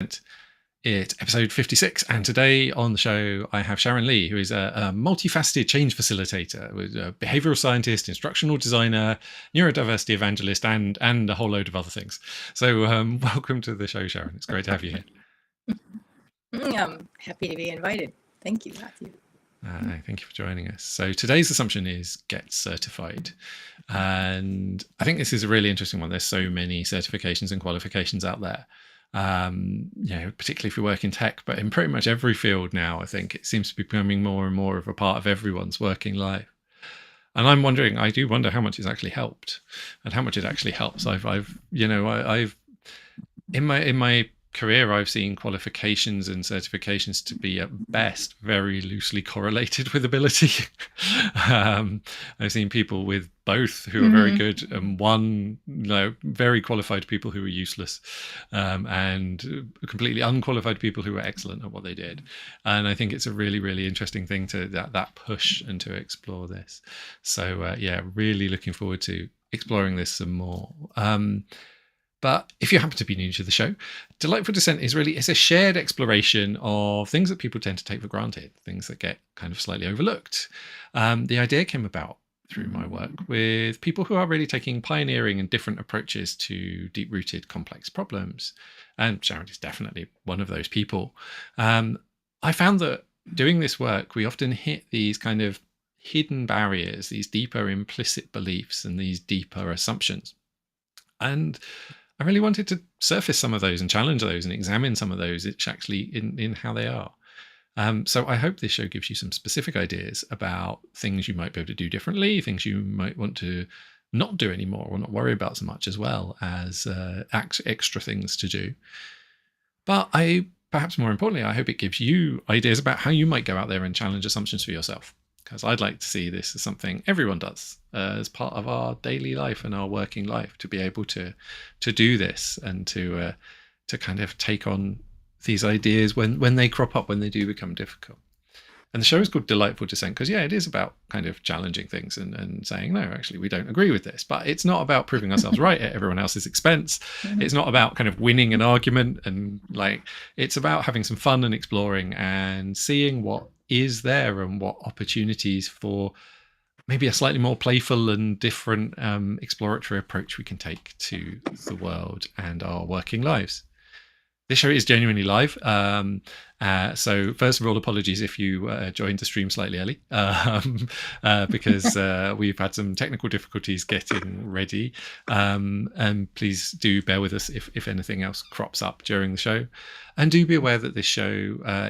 Dissent. It's episode 56, and today on the show I have Sharon Leigh, who is a multifaceted change facilitator, with a behavioral scientist, instructional designer, neurodiversity evangelist, and a whole load of other things. So welcome to the show, Sharon. It's great to have you here. I'm happy to be invited. Thank you, Matthew. Thank you for joining us. So today's assumption is get certified. And I think this is a really interesting one. There's so many certifications and qualifications out there. Particularly if you work in tech, but in pretty much every field now, I think it seems to be becoming more and more of a part of everyone's working life. And I do wonder how much it's actually helped and how much it actually helps. I've in my career, I've seen qualifications and certifications to be at best very loosely correlated with ability. I've seen people with both who are very good, and one, very qualified people who are useless, and completely unqualified people who are excellent at what they did. And I think it's a really, really interesting thing to that push and to explore this. So really looking forward to exploring this some more. But if you happen to be new to the show, Delightful Dissent it's a shared exploration of things that people tend to take for granted, things that get kind of slightly overlooked. The idea came about through my work with people who are really taking pioneering and different approaches to deep-rooted complex problems. And Sharon is definitely one of those people. I found that doing this work, we often hit these kind of hidden barriers, these deeper implicit beliefs and these deeper assumptions. And I really wanted to surface some of those and challenge those and examine some of those actually in how they are. So I hope this show gives you some specific ideas about things you might be able to do differently, things you might want to not do anymore or not worry about so much, as well as extra things to do. But perhaps more importantly, I hope it gives you ideas about how you might go out there and challenge assumptions for yourself. Because I'd like to see this as something everyone does as part of our daily life and our working life, to be able to do this and to kind of take on these ideas when they crop up, when they do become difficult. And the show is called Delightful Dissent because, it is about kind of challenging things and saying, no, actually, we don't agree with this. But it's not about proving ourselves right at everyone else's expense. It's not about kind of winning an argument. And it's about having some fun and exploring and seeing what is there and what opportunities for maybe a slightly more playful and different exploratory approach we can take to the world and our working lives. This show is genuinely live. So first of all, apologies if you joined the stream slightly early, because we've had some technical difficulties getting ready. And please do bear with us if anything else crops up during the show. And do be aware that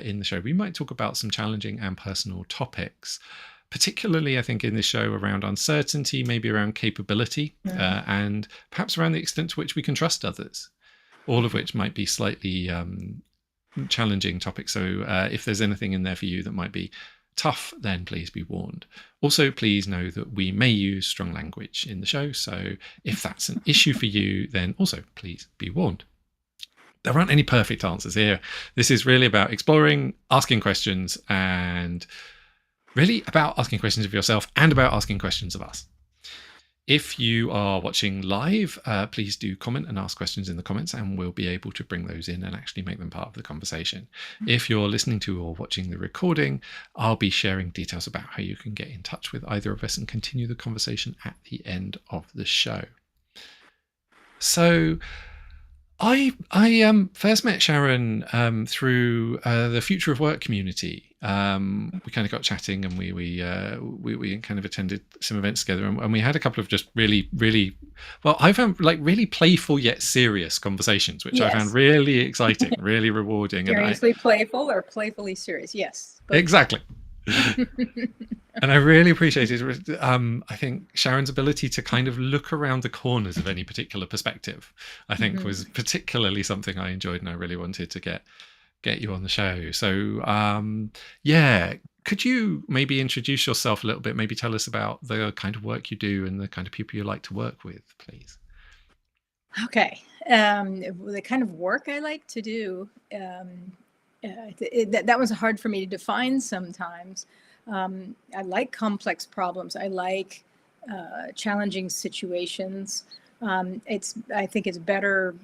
in the show, we might talk about some challenging and personal topics, particularly, I think, in this show around uncertainty, maybe around capability, and perhaps around the extent to which we can trust others. All of which might be slightly challenging topics. So if there's anything in there for you that might be tough, then please be warned. Also, please know that we may use strong language in the show. So if that's an issue for you, then also please be warned. There aren't any perfect answers here. This is really about exploring, asking questions, and really about asking questions of yourself and about asking questions of us. If you are watching live, please do comment and ask questions in the comments, and we'll be able to bring those in and actually make them part of the conversation. If you're listening to or watching the recording, I'll be sharing details about how you can get in touch with either of us and continue the conversation at the end of the show. So I first met Sharon through the Future of Work community. We kind of got chatting, and we kind of attended some events together, and we had a couple of just really, really, well, I found really playful yet serious conversations, which I found really exciting, really rewarding. Seriously playful or playfully serious? Yes. Both. Exactly. And I really appreciated, I think, Sharon's ability to kind of look around the corners of any particular perspective, I think was particularly something I enjoyed, and I really wanted to get you on the show. So, could you maybe introduce yourself a little bit, maybe tell us about the kind of work you do and the kind of people you like to work with, please? Okay. The kind of work I like to do, that was hard for me to define sometimes. I like complex problems. I like challenging situations. I think it's better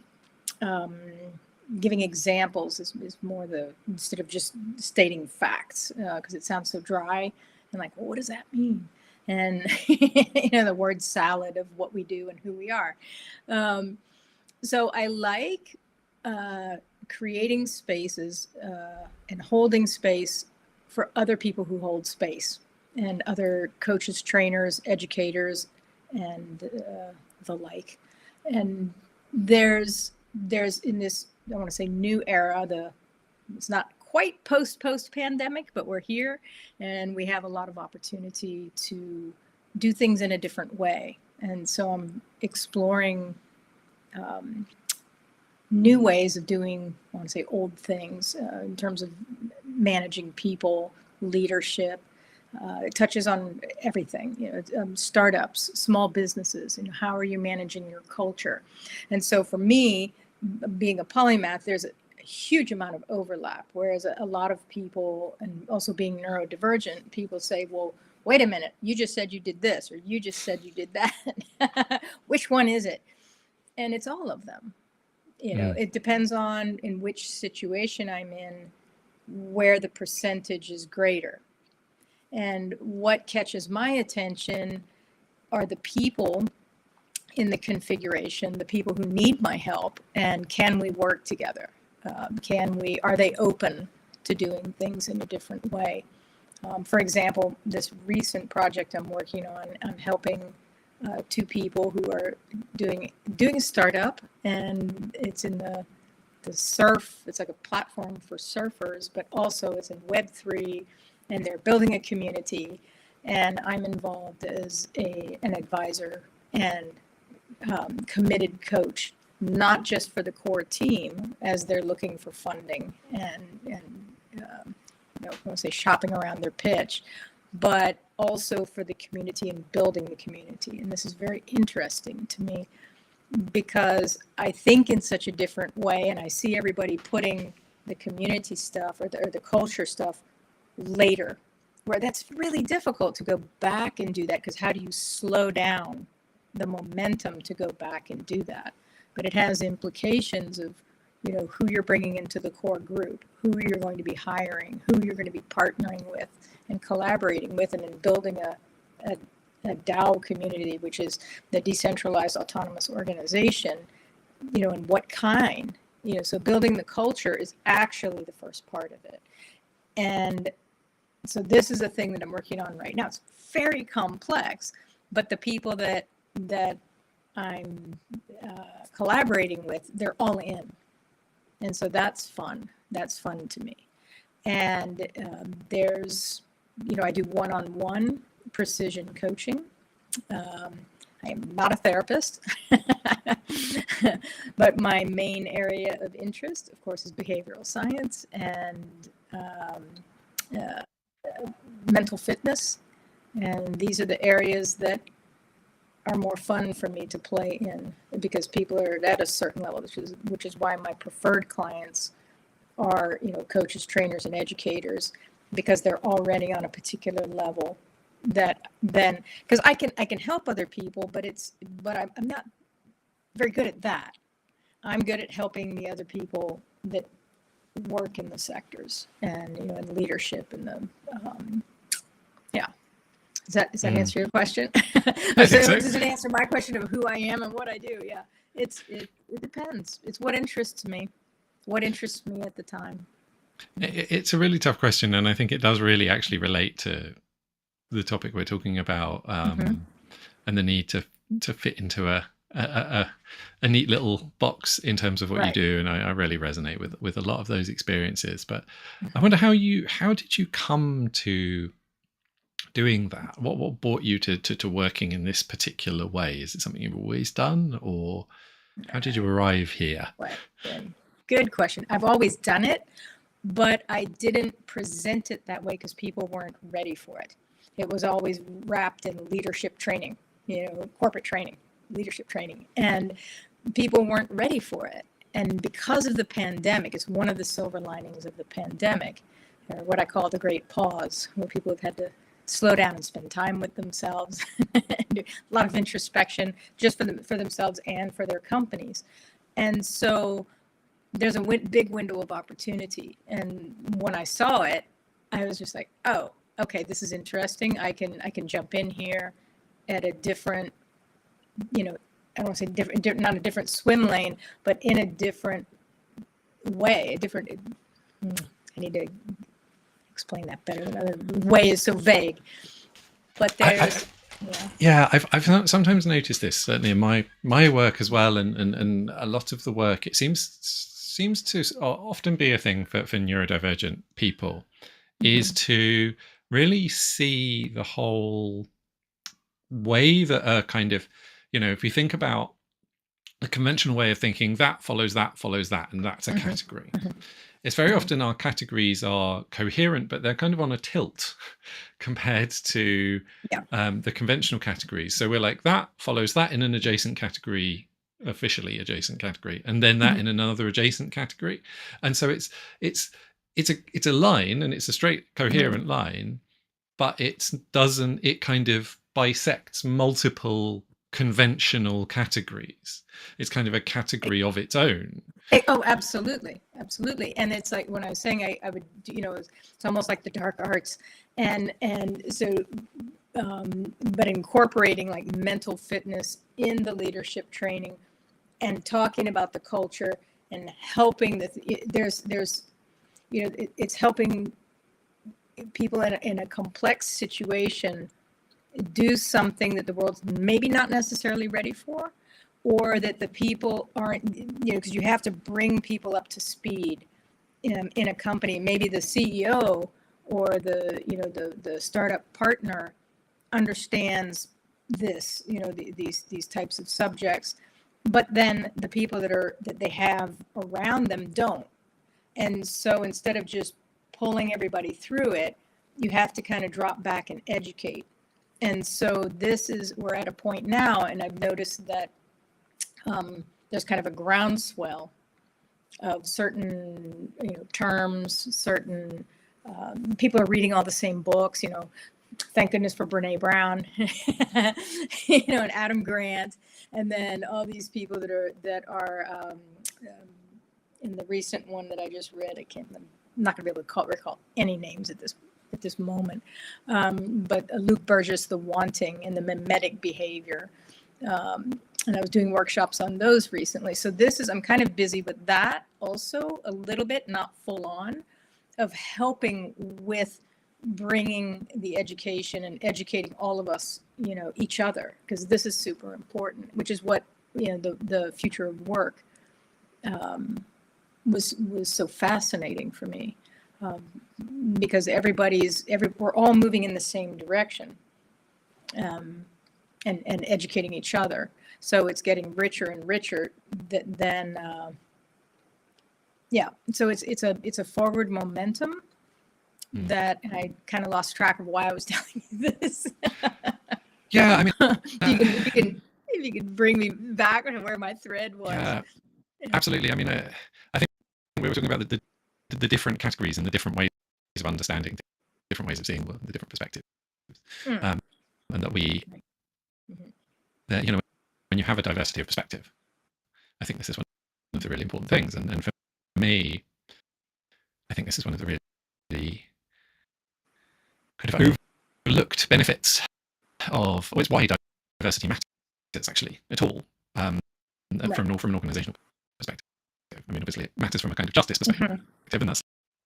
giving examples is more instead of just stating facts, because it sounds so dry and like, well, what does that mean? And the word salad of what we do and who we are. So I like creating spaces and holding space for other people who hold space, and other coaches, trainers, educators, and the like. And there's in this, I want to say, new era, it's not quite post pandemic, but we're here, and we have a lot of opportunity to do things in a different way. And so I'm exploring new ways of doing, I want to say, old things in terms of managing people, leadership. It touches on everything, startups, small businesses, how are you managing your culture? And so for me, being a polymath, there's a huge amount of overlap, whereas a lot of people, and also being neurodivergent, people say, well, wait a minute, you just said you did this, or you just said you did that. Which one is it? And it's all of them. It depends on in which situation I'm in, where the percentage is greater. And what catches my attention are the people in the configuration, the people who need my help, and can we work together? Are they open to doing things in a different way? For example, this recent project I'm working on, I'm helping two people who are doing a startup, and it's in the surf. It's like a platform for surfers, but also it's in Web3, and they're building a community. And I'm involved as an advisor and committed coach, not just for the core team as they're looking for funding and I want to say shopping around their pitch, but also for the community and building the community. And this is very interesting to me because I think in such a different way, and I see everybody putting the community stuff or the culture stuff later, where that's really difficult to go back and do that, because how do you slow down the momentum to go back and do that? But it has implications of who you're bringing into the core group, who you're going to be hiring, who you're going to be partnering with and collaborating with, and then building a DAO community, which is the decentralized autonomous organization, and what kind, so building the culture is actually the first part of it. And so this is a thing that I'm working on right now. It's very complex, but the people that I'm collaborating with, they're all in. And so that's fun. That's fun to me. And there's, I do one-on-one precision coaching. I am not a therapist, but my main area of interest, of course, is behavioral science and mental fitness. And these are the areas that are more fun for me to play in, because people are at a certain level, which is why my preferred clients are, coaches, trainers, and educators, because they're already on a particular level that then, because I can help other people, but I'm not very good at that. I'm good at helping the other people that work in the sectors and, in leadership and yeah. Does that answer your question? I think so. Does it answer my question of who I am and what I do? Yeah, it depends. It's what interests me at the time. It's a really tough question, and I think it does really actually relate to the topic we're talking about, and the need to fit into a neat little box in terms of what you do. And I really resonate with a lot of those experiences. But I wonder how did you come to doing that? What brought you to working in this particular way? Is it something you've always done, or how did you arrive here? Good question. I've always done it, but I didn't present it that way because people weren't ready for it. It was always wrapped in leadership training, corporate training, leadership training, and people weren't ready for it. And because of the pandemic, it's one of the silver linings of the pandemic, or what I call the great pause, where people have had to slow down and spend time with themselves, do a lot of introspection just for themselves and for their companies. And so there's a big window of opportunity. And when I saw it, I was just like, oh, okay, this is interesting. I can jump in here at a different, I don't want to say different, not a different swim lane, but in a different way, I need to explain that better. The way is so vague, but there's, I've sometimes noticed this, certainly in my work as well, and a lot of the work, it seems to often be a thing for neurodivergent people, is to really see the whole way that a kind of, if we think about the conventional way of thinking, that follows that, and that's a category. It's very often our categories are coherent, but they're kind of on a tilt compared to the conventional categories. So we're like, that follows that in an adjacent category, officially adjacent category, and then that in another adjacent category. And so it's a line, and it's a straight coherent line, but it kind of bisects multiple conventional categories. It's kind of a category of its own. Oh, absolutely. And it's like when I was saying I would, it's almost like the dark arts, and so, but incorporating like mental fitness in the leadership training, and talking about the culture, and helping it's helping people in a complex situation do something that the world's maybe not necessarily ready for, or that the people aren't, because you have to bring people up to speed in a company. Maybe the CEO or the startup partner understands this, these types of subjects, but then the people that they have around them don't. And so instead of just pulling everybody through it, you have to kind of drop back and educate. And so we're at a point now, and I've noticed that there's kind of a groundswell of certain terms, certain people are reading all the same books, thank goodness for Brene Brown, and Adam Grant, and then all these people that are in the recent one that I just read. I'm not going to be able to recall any names at this moment, but Luke Burgess, The Wanting and the Mimetic Behavior. And I was doing workshops on those recently. So I'm kind of busy with that also a little bit, not full on, of helping with bringing the education and educating all of us, each other, because this is super important, which is what, the future of work was so fascinating for me, because we're all moving in the same direction, and educating each other. So it's getting richer and richer. So it's a forward momentum that, and I kind of lost track of why I was telling you this. Yeah, I mean, if you could bring me back to where my thread was. Yeah, absolutely. I mean, I think we were talking about the different categories and the different ways of understanding, different ways of seeing the different perspectives, and that when you have a diversity of perspective, I think this is one of the really important things. And for me, I think this is one of the really kind of overlooked benefits of, it's why diversity matters actually at all, from an organizational perspective. I mean, obviously it matters from a kind of justice perspective, and that's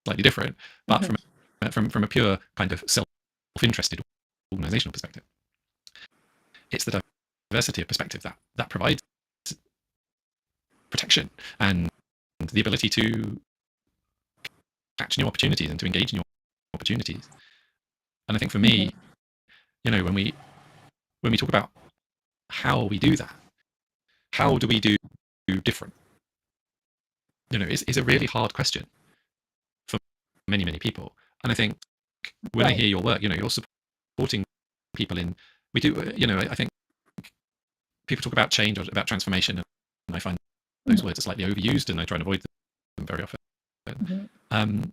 slightly different, but from a pure kind of self-interested organizational perspective, it's the diversity of perspective that provides protection and the ability to catch new opportunities and to engage in new opportunities. And I think for me, when we talk about how we do that, how do we do different? It's a really hard question for many, many people. And I think when I hear your work, you're supporting people we do, I think people talk about change or about transformation, and I find those words are slightly overused, and I try and avoid them very often. And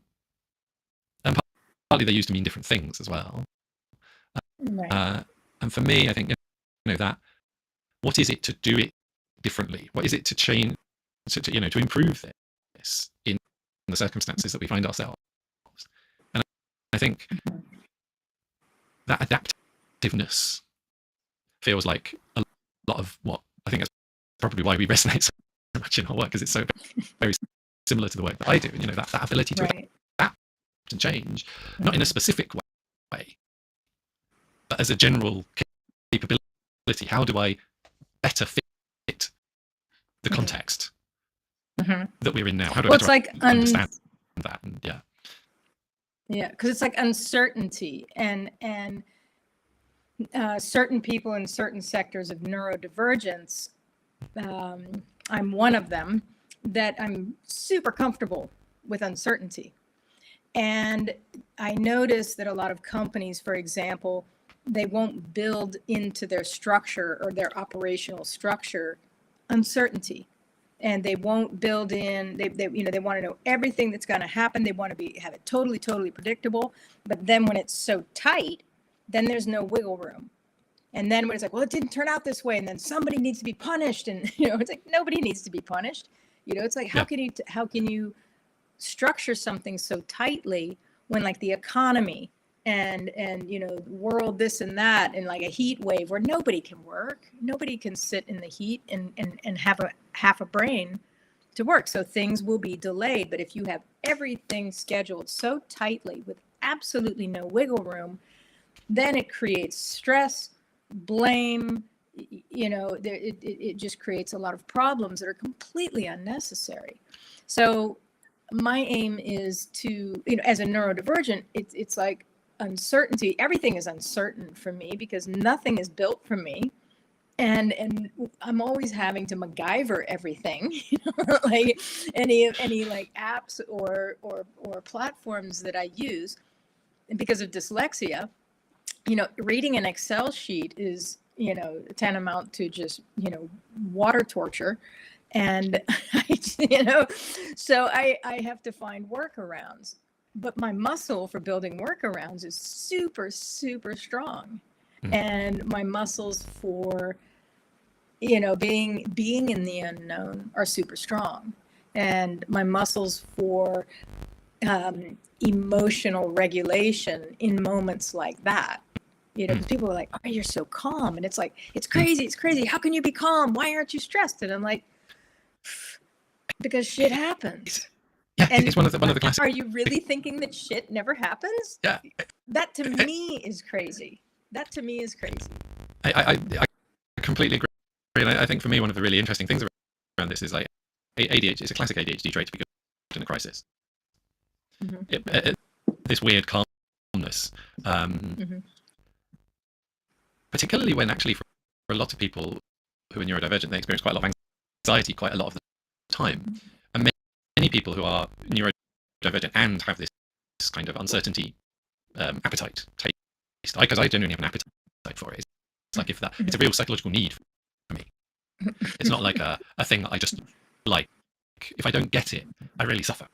partly they're used to mean different things as well. And for me, I think, that what is it to do it differently? What is it to change, to improve this in the circumstances that we find ourselves. And I think that adaptiveness feels like a lot of what I think that's probably why we resonate so much in our work, because it's so very similar to the work that I do. And, that ability to adapt and change, not in a specific way, but as a general capability. How do I better fit the context that we're in now? How do I better understand that? And because it's like uncertainty and certain people in certain sectors of neurodivergence. I'm one of them, that I'm super comfortable with uncertainty. And I notice that a lot of companies, for example, they won't build into their structure or their operational structure uncertainty. And they won't build in, they want to know everything that's going to happen. They want to have it totally predictable. But then when it's so tight, then there's no wiggle room. And then when it's like, well, it didn't turn out this way, and then somebody needs to be punished, and it's like nobody needs to be punished. It's like how can you structure something so tightly when, like, the economy and the world, this and that, and like a heat wave where nobody can work, nobody can sit in the heat and have half a brain to work. So things will be delayed. But if you have everything scheduled so tightly with absolutely no wiggle room, then it creates stress, blame, it just creates a lot of problems that are completely unnecessary. So my aim is to, as a neurodivergent, it's like uncertainty. Everything is uncertain for me because nothing is built for me. And I'm always having to MacGyver everything, like any like apps or platforms that I use. And because of dyslexia, reading an Excel sheet is, tantamount to just, water torture. And, so I have to find workarounds. But my muscle for building workarounds is super, super strong. And my muscles for, being in the unknown are super strong. And my muscles for emotional regulation in moments like that. Because people are like, oh, you're so calm. And it's like, it's crazy. How can you be calm? Why aren't you stressed? And I'm like, because shit happens. Yeah, and it's one of the classic. Are you really thinking that shit never happens? Yeah. That to me is crazy. I completely agree. And I think for me, one of the really interesting things around this is like ADHD. It's a classic ADHD trait to be good in a crisis. This weird calmness. Particularly when actually for a lot of people who are neurodivergent, they experience quite a lot of anxiety quite a lot of the time. And many people who are neurodivergent and have this kind of uncertainty appetite taste, because I genuinely have an appetite for it. It's like it's a real psychological need for me. It's not like a thing that I just like. If I don't get it, I really suffer.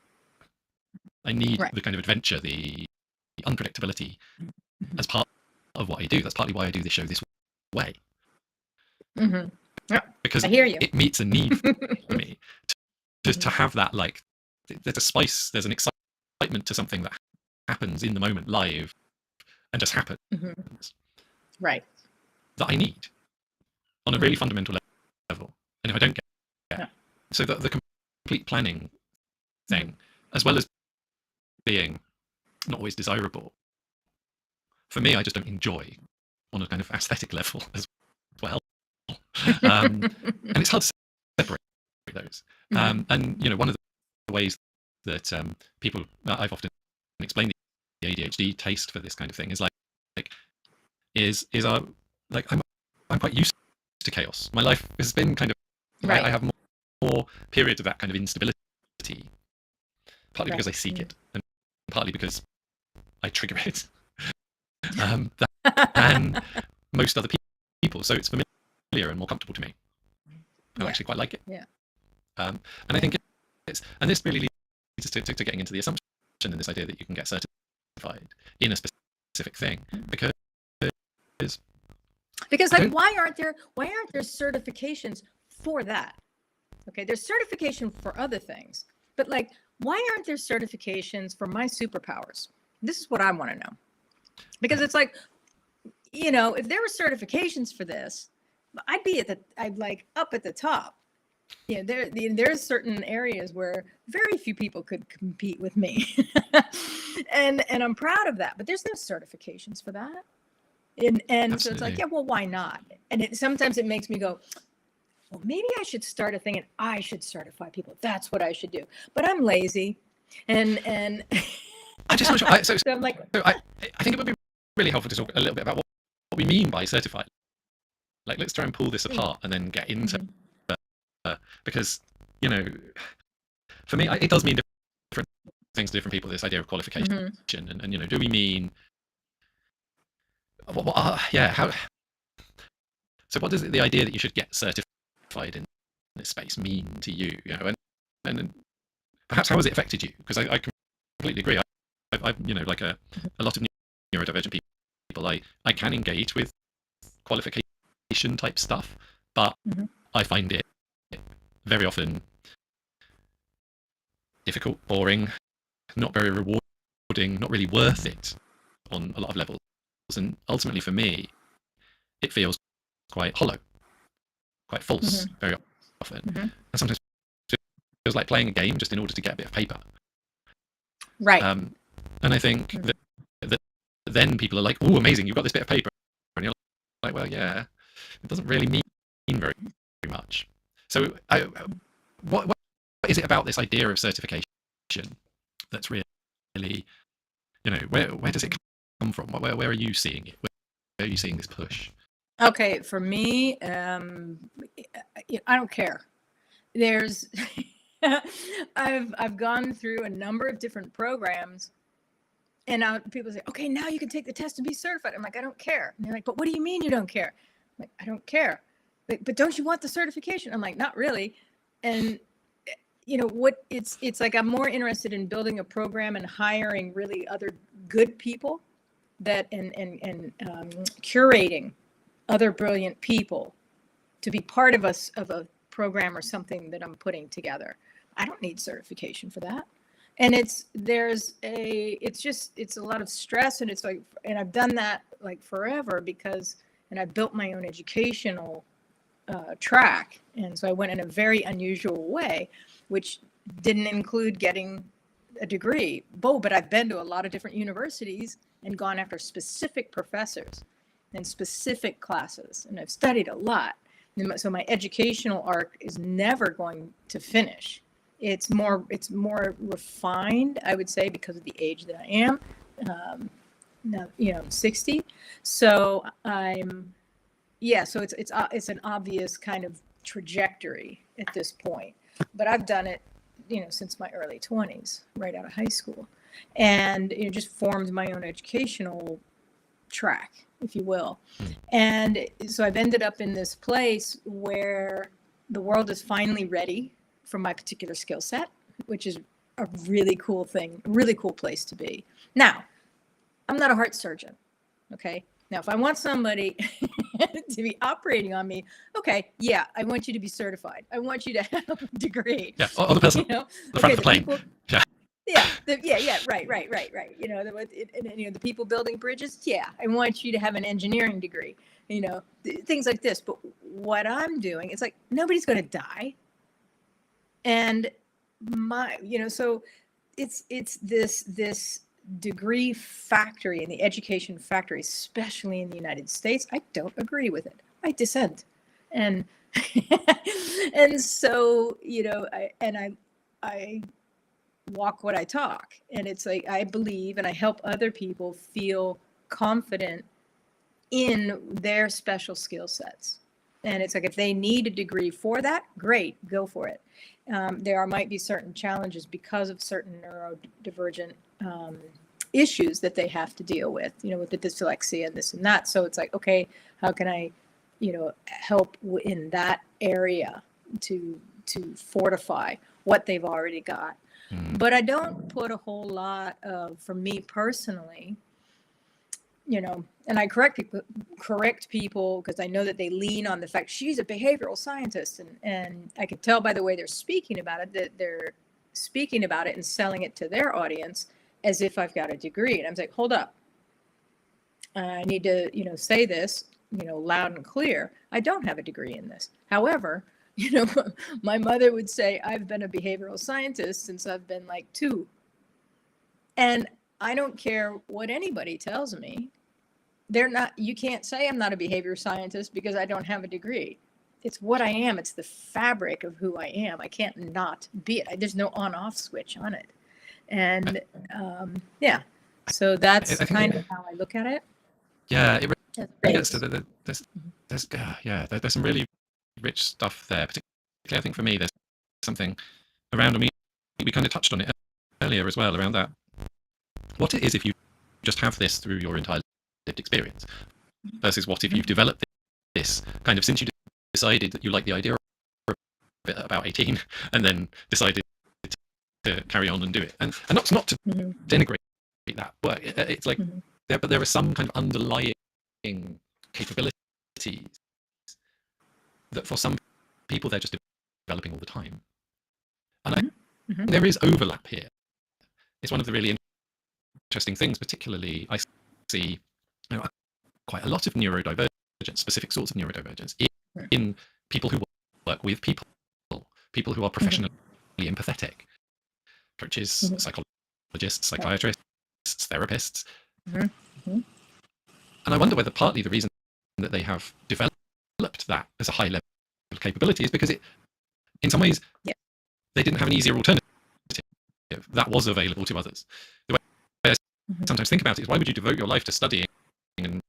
I need the kind of adventure, the unpredictability as part of what I do. That's partly why I do this show this way. Because I hear you. It meets a need for me to have that, like, there's a spice, there's an excitement to something that happens in the moment live and just happens. Right. That I need on a really fundamental level. And if I don't get it, so the complete planning thing, as well as being not always desirable, for me, I just don't enjoy on a kind of aesthetic level as well. And it's hard to separate those. And one of the ways that people, I've often explained the ADHD taste for this kind of thing is I'm quite used to chaos. My life has been kind of I have more periods of that kind of instability, partly because I seek it, and partly because I trigger it. Than most other people, so it's familiar and more comfortable to me. I actually quite like it. And I think and this really leads us to getting into the assumption and this idea that you can get certified in a specific thing, because like why aren't there certifications for that? Okay, there's certification for other things, But like, why aren't there certifications for my superpowers? This is what I want to know. Because it's like, if there were certifications for this, I'd like up at the top. There's certain areas where very few people could compete with me. and I'm proud of that, but there's no certifications for that. And so it's like, yeah, well, why not? And sometimes it makes me go, well, maybe I should start a thing and I should certify people. That's what I should do. But I'm lazy. And I just want to, so I'm like, I think it would be really helpful to talk a little bit about what we mean by certified. Like, let's try and pull this apart and then get into because, for me, it does mean different things to different people, this idea of qualification. And do we mean, how, so what does the idea that you should get certified in this space mean to you? And perhaps how has it affected you? Because I completely agree. I like a lot of neurodivergent people, I can engage with qualification type stuff, but I find it very often difficult, boring, not very rewarding, not really worth it on a lot of levels. And ultimately for me, it feels quite hollow, quite false very often. And sometimes it feels like playing a game just in order to get a bit of paper. Right. And I think that then people are like, oh, amazing, you've got this bit of paper. And you're like, well, yeah, it doesn't really mean very much. So what is it about this idea of certification that's really, where does it come from? Where are you seeing it? Where are you seeing this push? Okay, for me, I don't care. There's, I've gone through a number of different programs, and now people say, okay, now you can take the test and be certified. I'm like, I don't care. And they're like, but what do you mean you don't care? I'm like, I don't care. But don't you want the certification? I'm like, not really. And it's like I'm more interested in building a program and hiring really other good people and curating other brilliant people to be part of a program or something that I'm putting together. I don't need certification for that. And it's a lot of stress, and it's like, and I've done that like forever and I built my own educational track. And so I went in a very unusual way, which didn't include getting a degree. But I've been to a lot of different universities and gone after specific professors and specific classes. And I've studied a lot. So my educational arc is never going to finish. It's more refined, I would say, because of the age that I am. Now, I'm 60. So so it's an obvious kind of trajectory at this point. But I've done it, since my early 20s, right out of high school, and just formed my own educational track, if you will. And so I've ended up in this place where the world is finally ready for my particular skill set, which is a really cool thing, really cool place to be. Now, I'm not a heart surgeon, okay? Now, if I want somebody to be operating on me, okay, yeah, I want you to be certified. I want you to have a degree. Yeah, or the person on the front of the plane. Right. The people building bridges, yeah, I want you to have an engineering degree, things like this. But what I'm doing, it's like, nobody's going to die. And so it's this degree factory and the education factory, especially in the United States. I don't agree with it. I dissent. And so, I walk what I talk. And it's like, I believe and I help other people feel confident in their special skill sets. And it's like, if they need a degree for that, great, go for it. There might be certain challenges because of certain neurodivergent issues that they have to deal with, with the dyslexia and this and that. So it's like, okay, how can I, help in that area to fortify what they've already got? But I don't put a whole lot of, for me personally, and I correct people because I know that they lean on the fact she's a behavioral scientist, and I could tell by the way they're speaking about it that they're speaking about it and selling it to their audience as if I've got a degree. And I'm like, hold up. I need to, say this, loud and clear. I don't have a degree in this. However, my mother would say, I've been a behavioral scientist since I've been like 2. And I don't care what anybody tells me. You can't say I'm not a behavior scientist because I don't have a degree. It's what I am. It's the fabric of who I am. I can't not be it. There's no on-off switch on it. And yeah, so that's kind of how I look at it. Yeah, it really gets to there's some really rich stuff there. Particularly, I think for me, there's something around, and we kind of touched on it earlier as well, around that. What it is if you just have this through your entire lived experience, versus what if you've developed this kind of since you decided that you like the idea of it at about 18, and then decided to carry on and do it, and not to denigrate that work. It's like but there are some kind of underlying capabilities that for some people they're just developing all the time, and there is overlap here. It's one of the really interesting things. Particularly, I see quite a lot of neurodivergence, specific sorts of neurodivergence in people who work with people who are professionally empathetic, coaches, psychologists, psychiatrists, therapists. And I wonder whether partly the reason that they have developed that as a high level of capability is because in some ways, they didn't have an easier alternative that was available to others. The way I sometimes think about it is, why would you devote your life to studying and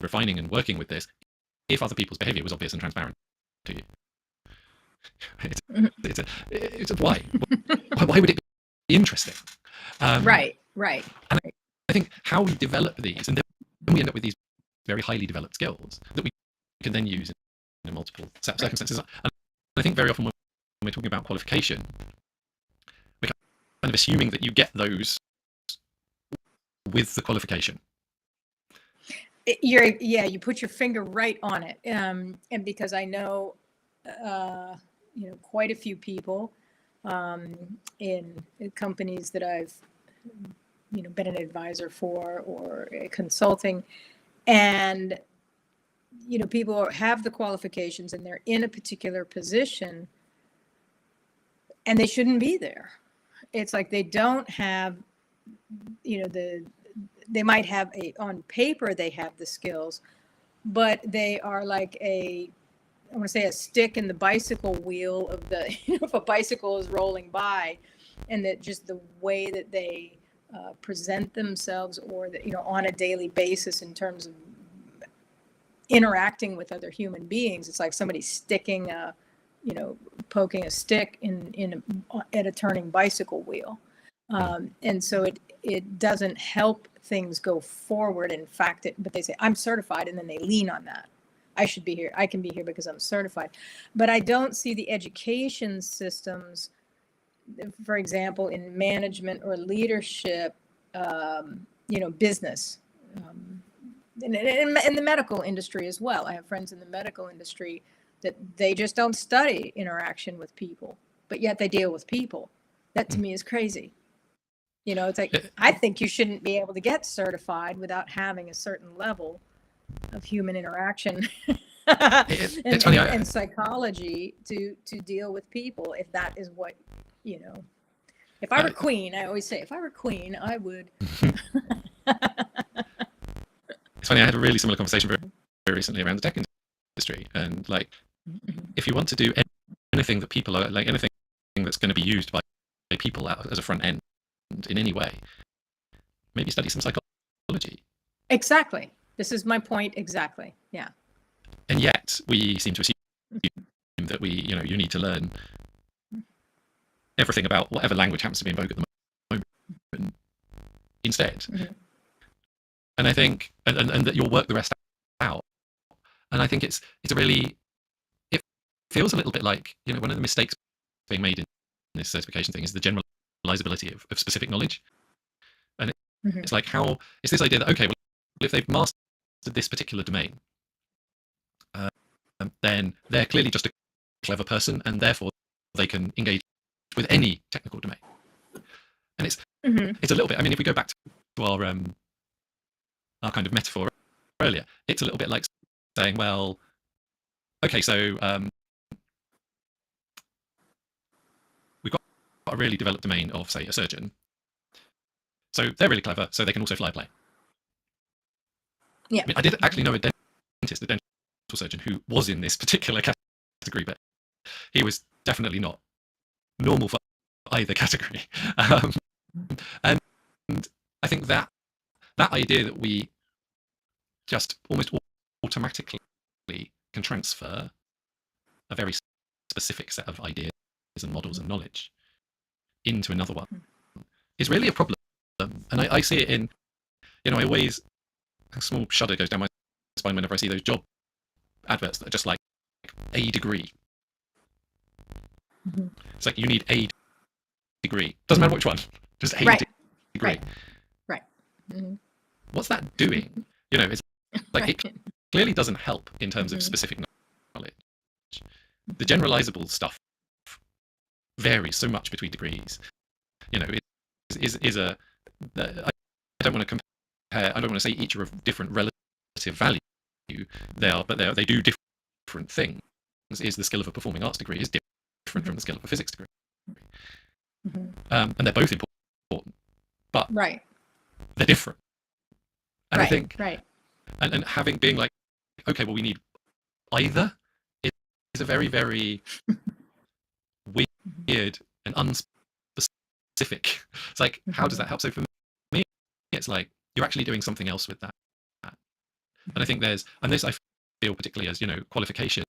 refining and working with this if other people's behavior was obvious and transparent to you? It's a why? Why would it be interesting? Right. And I think how we develop these, and then we end up with these very highly developed skills that we can then use in multiple circumstances. And I think very often when we're talking about qualification, we're kind of assuming that you get those with the qualification. You put your finger right on it. And because I know, quite a few people in companies that I've, been an advisor for or consulting, and, people have the qualifications and they're in a particular position and they shouldn't be there. It's like they don't have, they might have on paper, they have the skills, but they are like I want to say a stick in the bicycle wheel of the, if a bicycle is rolling by, and that just the way that they present themselves, or that, on a daily basis in terms of interacting with other human beings, it's like somebody sticking poking a stick at a turning bicycle wheel. And so it doesn't help things go forward. In fact, but they say, I'm certified, and then they lean on that. I should be here. I can be here because I'm certified. But I don't see the education systems, for example, in management or leadership, business, in the medical industry as well. I have friends in the medical industry that they just don't study interaction with people, but yet they deal with people. That to me is crazy. It's like, I think you shouldn't be able to get certified without having a certain level of human interaction and psychology to deal with people. If that is what, if I were queen, I always say, if I were queen, I would. It's funny, I had a really similar conversation very, very recently around the tech industry, and if you want to do anything that people are like, anything that's going to be used by people as a front end in any way, maybe study some psychology. Exactly. This is my point. Exactly. Yeah. And yet we seem to assume that you need to learn everything about whatever language happens to be in vogue at the moment instead. And I think, and that you'll work the rest out. And I think it feels a little bit like, one of the mistakes being made in this certification thing is the generalizability of specific knowledge. And it's like, it's this idea that, okay, well, if they've mastered this particular domain, then they're clearly just a clever person, and therefore they can engage with any technical domain. And it's Mhm. it's a little bit. I mean, if we go back to our kind of metaphor earlier, it's a little bit like saying, well, okay, so we've got a really developed domain of, say, a surgeon. So they're really clever, so they can also fly a plane. Yeah. I mean, I did actually know a dentist, a dental surgeon, who was in this particular category, but he was definitely not normal for either category. And I think that idea that we just almost automatically can transfer a very specific set of ideas and models and knowledge into another one is really a problem. And I see it in, I always, a small shudder goes down my spine whenever I see those job adverts that are just like a degree. Mhm. It's like, you need a degree. Doesn't matter which one, just a Right. degree. Right. Mhm. What's that doing? It's like, Right. it clearly doesn't help in terms of specific knowledge. The generalizable stuff varies so much between degrees. It is a. I don't want to compare. I don't want to say each are of different relative value. They do different things. Is the skill of a performing arts degree is different from the skill of a physics degree, and they're both important, but Right. they're different. And Right. I think, right. and having being like, okay, well, we need either is a very, very weird and unspecific. It's like, how does that help? So for me, it's like you're actually doing something else with that. And I think and this I feel particularly as, qualification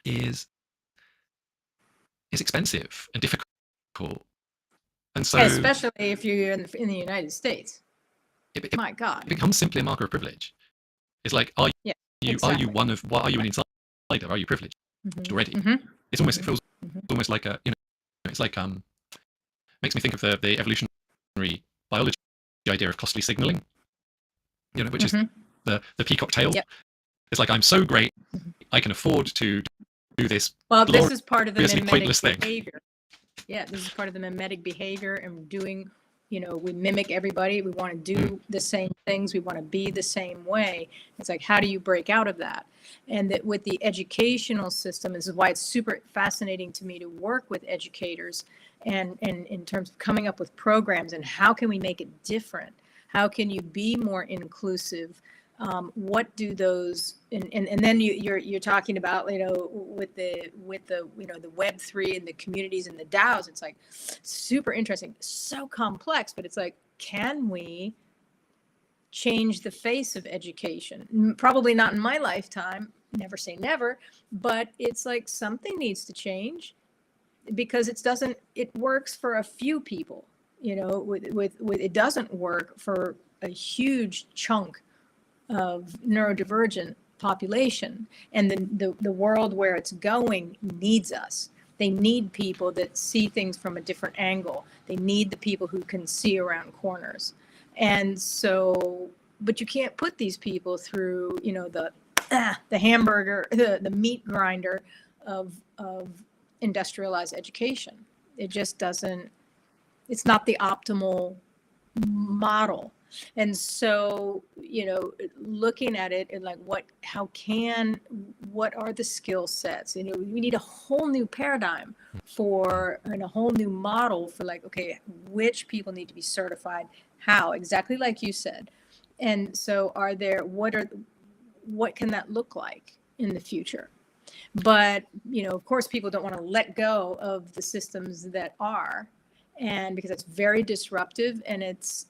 is expensive and difficult. And so Especially if you're in the United States. My God. It becomes simply a marker of privilege. It's like, are you exactly. are you an insider? Are you privileged already? It's almost, it feels almost like it's like, makes me think of the evolutionary biology idea of costly signaling, which is the peacock tail. Yep. It's like, I'm so great, I can afford to do this. Well, this is part of the pointless mimetic thing. behavior. Yeah, this is part of the mimetic behavior, and doing, we mimic everybody. We want to do the same things. We want to be the same way. It's like, how do you break out of that? And that with the educational system, this is why it's super fascinating to me to work with educators and in terms of coming up with programs and how can we make it different? How can you be more inclusive? What do those and then you're talking about, with the the Web3 and the communities and the DAOs. It's like super interesting, so complex, but it's like, can we change the face of education? Probably not in my lifetime, never say never, but it's like something needs to change, because it works for a few people, with it doesn't work for a huge chunk of neurodivergent population. And the world where it's going needs us. They need people that see things from a different angle. They need the people who can see around corners. And so, but you can't put these people through, the hamburger, the meat grinder of industrialized education. It just doesn't, it's not the optimal model. And so, looking at it and like, what are the skill sets? We need a whole new paradigm and a whole new model for like, okay, which people need to be certified, how, exactly like you said. And so what can that look like in the future? But, of course, people don't want to let go of the systems that are, and because it's very disruptive, and it's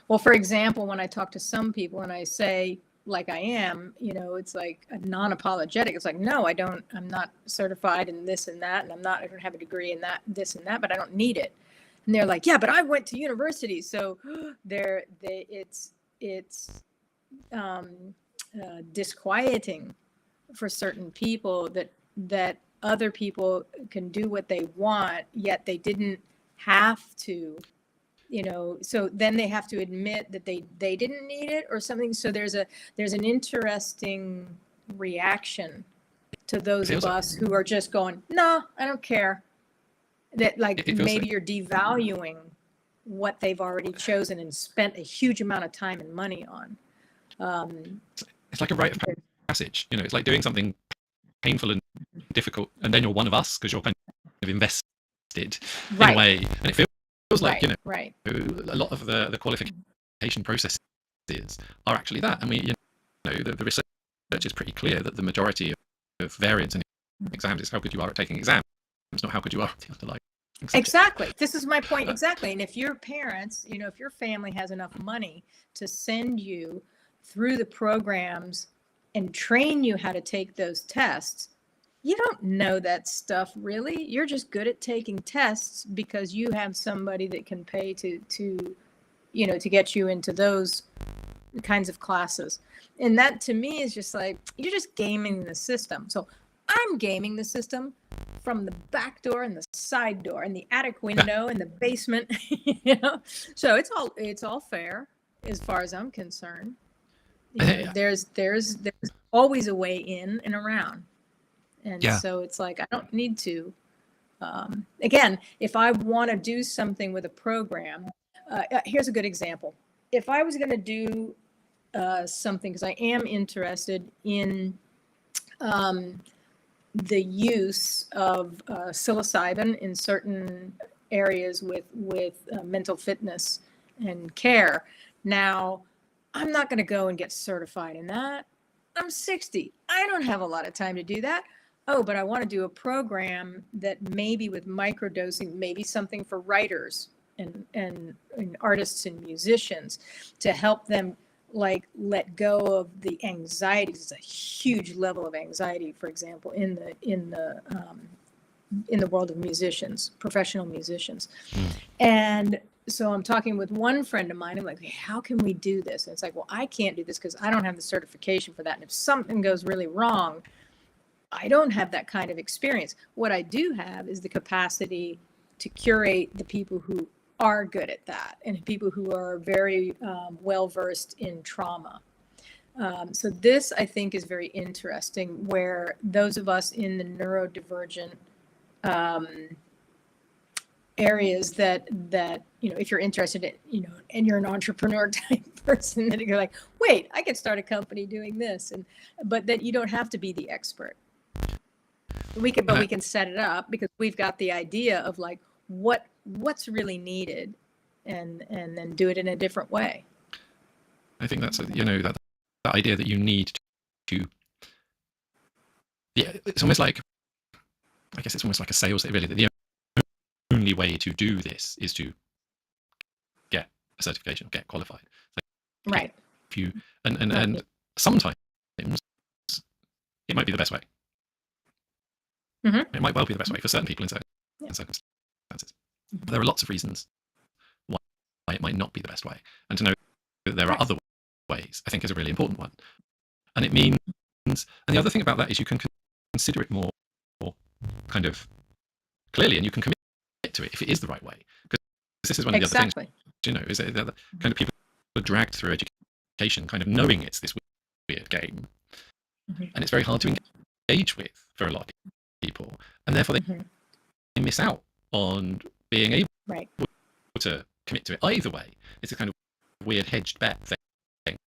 well, for example, when I talk to some people and I say, like I am, it's like a non-apologetic. It's like, no, I'm not certified in this and that, and I don't have a degree in that, this and that, but I don't need it. And they're like, yeah, but I went to university. So it's disquieting for certain people that other people can do what they want, yet they didn't have to, so then they have to admit that they didn't need it or something. So there's an interesting reaction to those of us who are just going, no, I don't care. that like It feels maybe so. you're devaluing what they've already chosen and spent a huge amount of time and money on. It's like a rite of passage. It's like doing something painful and difficult, and then you're one of us because you're kind of invested in a way. And it feels like right. a lot of the qualification processes are actually that. And the research is pretty clear that the majority of variance in exams is how good you are at taking exams, not how good you are at the underlying subject. Exactly. This is my point. Exactly. And if your parents, if your family has enough money to send you through the programs and train you how to take those tests, you don't know that stuff really. You're just good at taking tests because you have somebody that can pay to get you into those kinds of classes. And that to me is just like, you're just gaming the system. So I'm gaming the system from the back door and the side door and the attic window and the basement, So it's all fair as far as I'm concerned. There's always a way in and around. And so it's like, I don't need to, again, if I want to do something with a program, here's a good example. If I was going to do something, because I am interested in the use of psilocybin in certain areas with mental fitness and care. Now, I'm not going to go and get certified in that. I'm 60. I don't have a lot of time to do that. Oh, but I want to do a program that maybe with microdosing, maybe something for writers and artists and musicians to help them like let go of the anxiety. It's a huge level of anxiety, for example, in the world of musicians, professional musicians. And so I'm talking with one friend of mine. I'm like, hey, how can we do this? And it's like, well, I can't do this because I don't have the certification for that. And if something goes really wrong, I don't have that kind of experience. What I do have is the capacity to curate the people who are good at that and people who are very well versed in trauma. So this, I think, is very interesting, where those of us in the neurodivergent areas that if you're interested in, and you're an entrepreneur type person, that you're like, wait, I could start a company doing this, but that you don't have to be the expert. We can set it up because we've got the idea of like what's really needed, and then do it in a different way. I think that's that idea that you need to. Yeah, it's almost like, I guess it's almost like a sales thing, really. That the only way to do this is to get a certification or get qualified. So right. If you and sometimes it might be the best way. Mm-hmm. It might well be the best way for certain people in certain circumstances. But there are lots of reasons why it might not be the best way. And to know that there are other ways, I think, is a really important one. And it means, and the other thing about that is you can consider it more kind of clearly, and you can commit to it if it is the right way. Because this is one of the other things, is that kind of people are dragged through education kind of knowing it's this weird game. And it's very hard to engage with for a lot of people. And therefore they miss out on being able to commit to it either way. It's a kind of weird hedged bet thing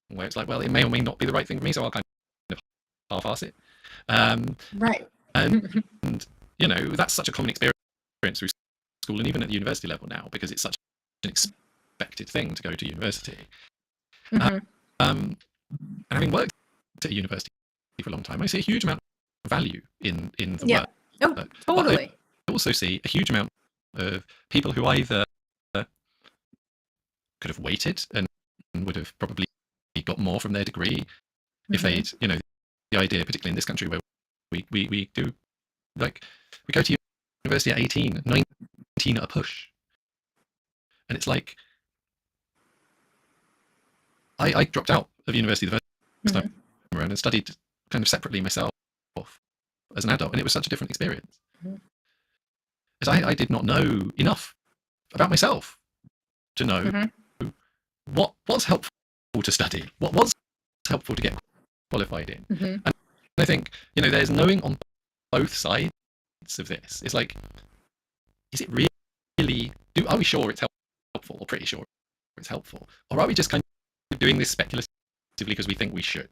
where it's like, well, it may or may not be the right thing for me, so I'll kind of half-ass it. Right. And that's such a common experience through school and even at the university level now, because it's such an expected thing to go to university. And having worked at a university for a long time, I see a huge amount of value in the work. Oh, totally. But I also see a huge amount of people who either could have waited and would have probably got more from their degree if they'd, the idea, particularly in this country where we do, like, we go to university at 18, 19 at a push. And it's like, I dropped out of university the first time around and studied kind of separately myself as an adult, and it was such a different experience. Because I did not know enough about myself to know what was helpful to study, what was helpful to get qualified in. And I think, there's knowing on both sides of this. It's like, is it really, are we sure it's helpful, or pretty sure it's helpful? Or are we just kind of doing this speculatively because we think we should?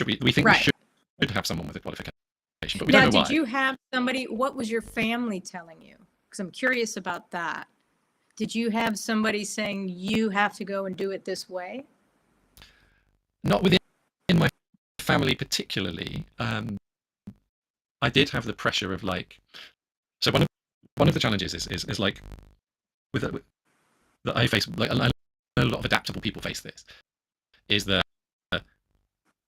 We think we Right. should have someone with a qualification, but we Now, don't know why. did you have somebody, what was your family telling you? Because I'm curious about that. Did you have somebody saying you have to go and do it this way? Not within my family particularly. I did have the pressure of like, so one of the challenges is like that I face, like I know a lot of adaptable people face this, is that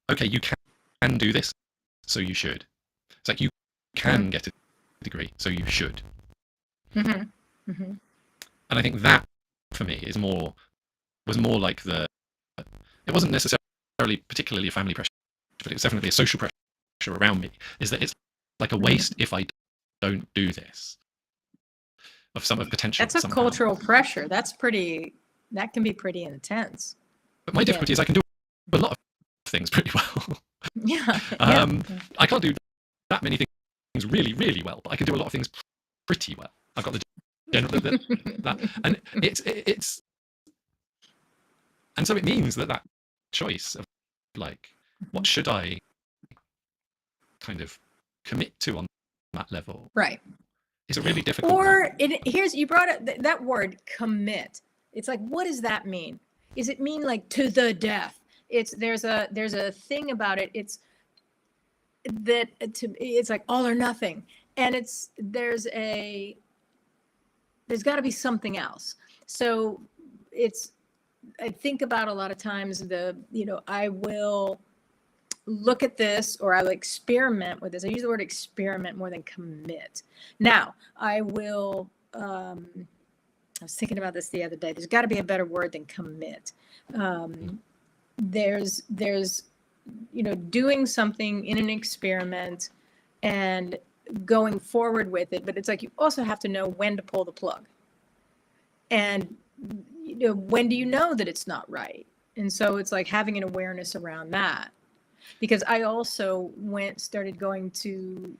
okay, you can do this, so you should. It's like you can get a degree, so you should. Mm-hmm. Mm-hmm. And I think that for me was more like it wasn't necessarily particularly a family pressure, but it was definitely a social pressure around me. Is that it's like a waste if I don't do this, of some of potential. That's a somehow. cultural pressure. That can be pretty intense. But my difficulty is I can do a lot of things pretty well. Yeah. I can't do that many things really, really well, but I can do a lot of things pretty well. I've got the general that, and it's and so it means that choice of like, what should I kind of commit to on that level, right, is a really difficult or here's, you brought up that word commit. It's like, what does that mean? Does it mean like to the death? There's a thing about it. It's like all or nothing, and there's got to be something else. So I think about a lot of times I will look at this, or I'll experiment with this. I use the word experiment more than commit. Now, I will, I was thinking about this the other day. There's got to be a better word than commit. There's doing something in an experiment and going forward with it, but it's like you also have to know when to pull the plug. And when do you know that it's not right? And so it's like having an awareness around that. Because I also started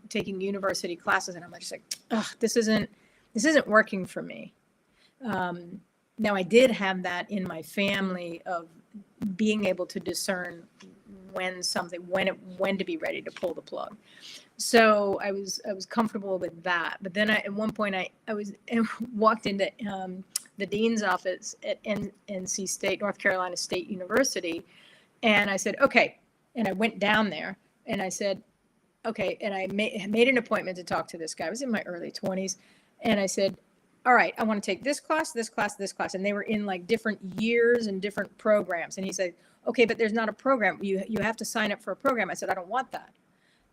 taking university classes, and I'm just like, oh, this isn't working for me. Now, I did have that in my family of being able to discern when to be ready to pull the plug. So I was comfortable with that. But then at one point I walked into the dean's office at NC State, North Carolina State University, and I said, okay. And I went down there and I said, okay. And I made an appointment to talk to this guy. I was in my early 20s. And I said, all right, I want to take this class, this class, this class. And they were in like different years and different programs. And he said, okay, but there's not a program. You have to sign up for a program. I said, I don't want that.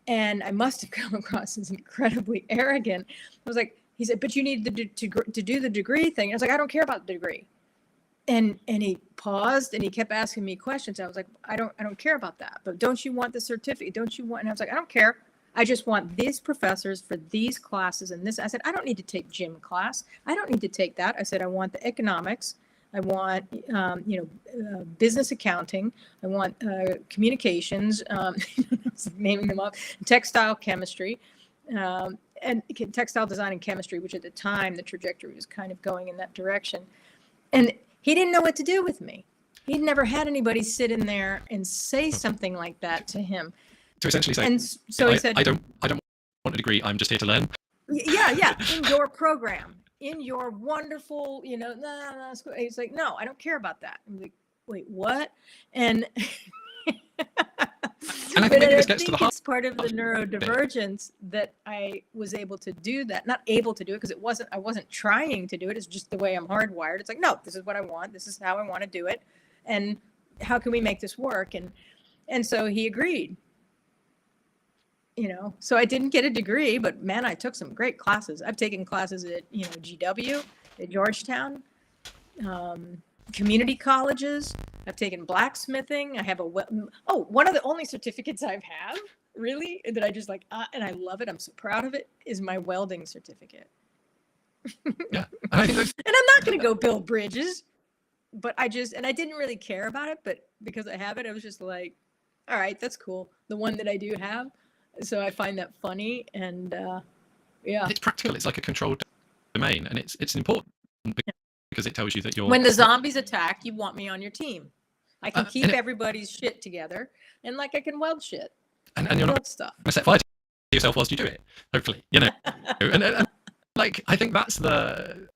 And I must have come across as incredibly arrogant. I was like, he said, but you need to do the degree thing. I was like, I don't care about the degree. And he paused and he kept asking me questions. I was like, I don't care about that. But don't you want the certificate? Don't you want? And I was like, I don't care. I just want these professors for these classes and this. I said, I don't need to take gym class. I don't need to take that. I said, I want the economics. I want, business accounting. I want communications, naming them up, textile chemistry, and textile design and chemistry, which at the time the trajectory was kind of going in that direction. And he didn't know what to do with me. He'd never had anybody sit in there and say something like that to him. To essentially say, and so he said, I don't want a degree. I'm just here to learn. Yeah. In your program, in your wonderful, he's like, no, I don't care about that. I'm like, wait, what? And and I think maybe this gets to the heart. It's part of the neurodivergence that I was able to do that. Not able to do it because I wasn't trying to do it. It's just the way I'm hardwired. It's like, no, this is what I want. This is how I want to do it. And how can we make this work? And so he agreed. So I didn't get a degree, but man, I took some great classes. I've taken classes at, GW, at Georgetown, community colleges. I've taken blacksmithing. I have one of the only certificates I have, really, that I just like, and I love it. I'm so proud of it, is my welding certificate. Yeah. And I'm not going to go build bridges, but I didn't really care about it, but because I have it, I was just like, all right, that's cool. The one that I do have. So I find that funny, and yeah. It's practical. It's like a controlled domain, and it's important because it tells you that you're. When the zombies attack, you want me on your team. I can keep and everybody's shit together, and like I can weld shit. and you're not weld stuff. going to set fire to yourself whilst you do it. Hopefully, you know. and like I think that's those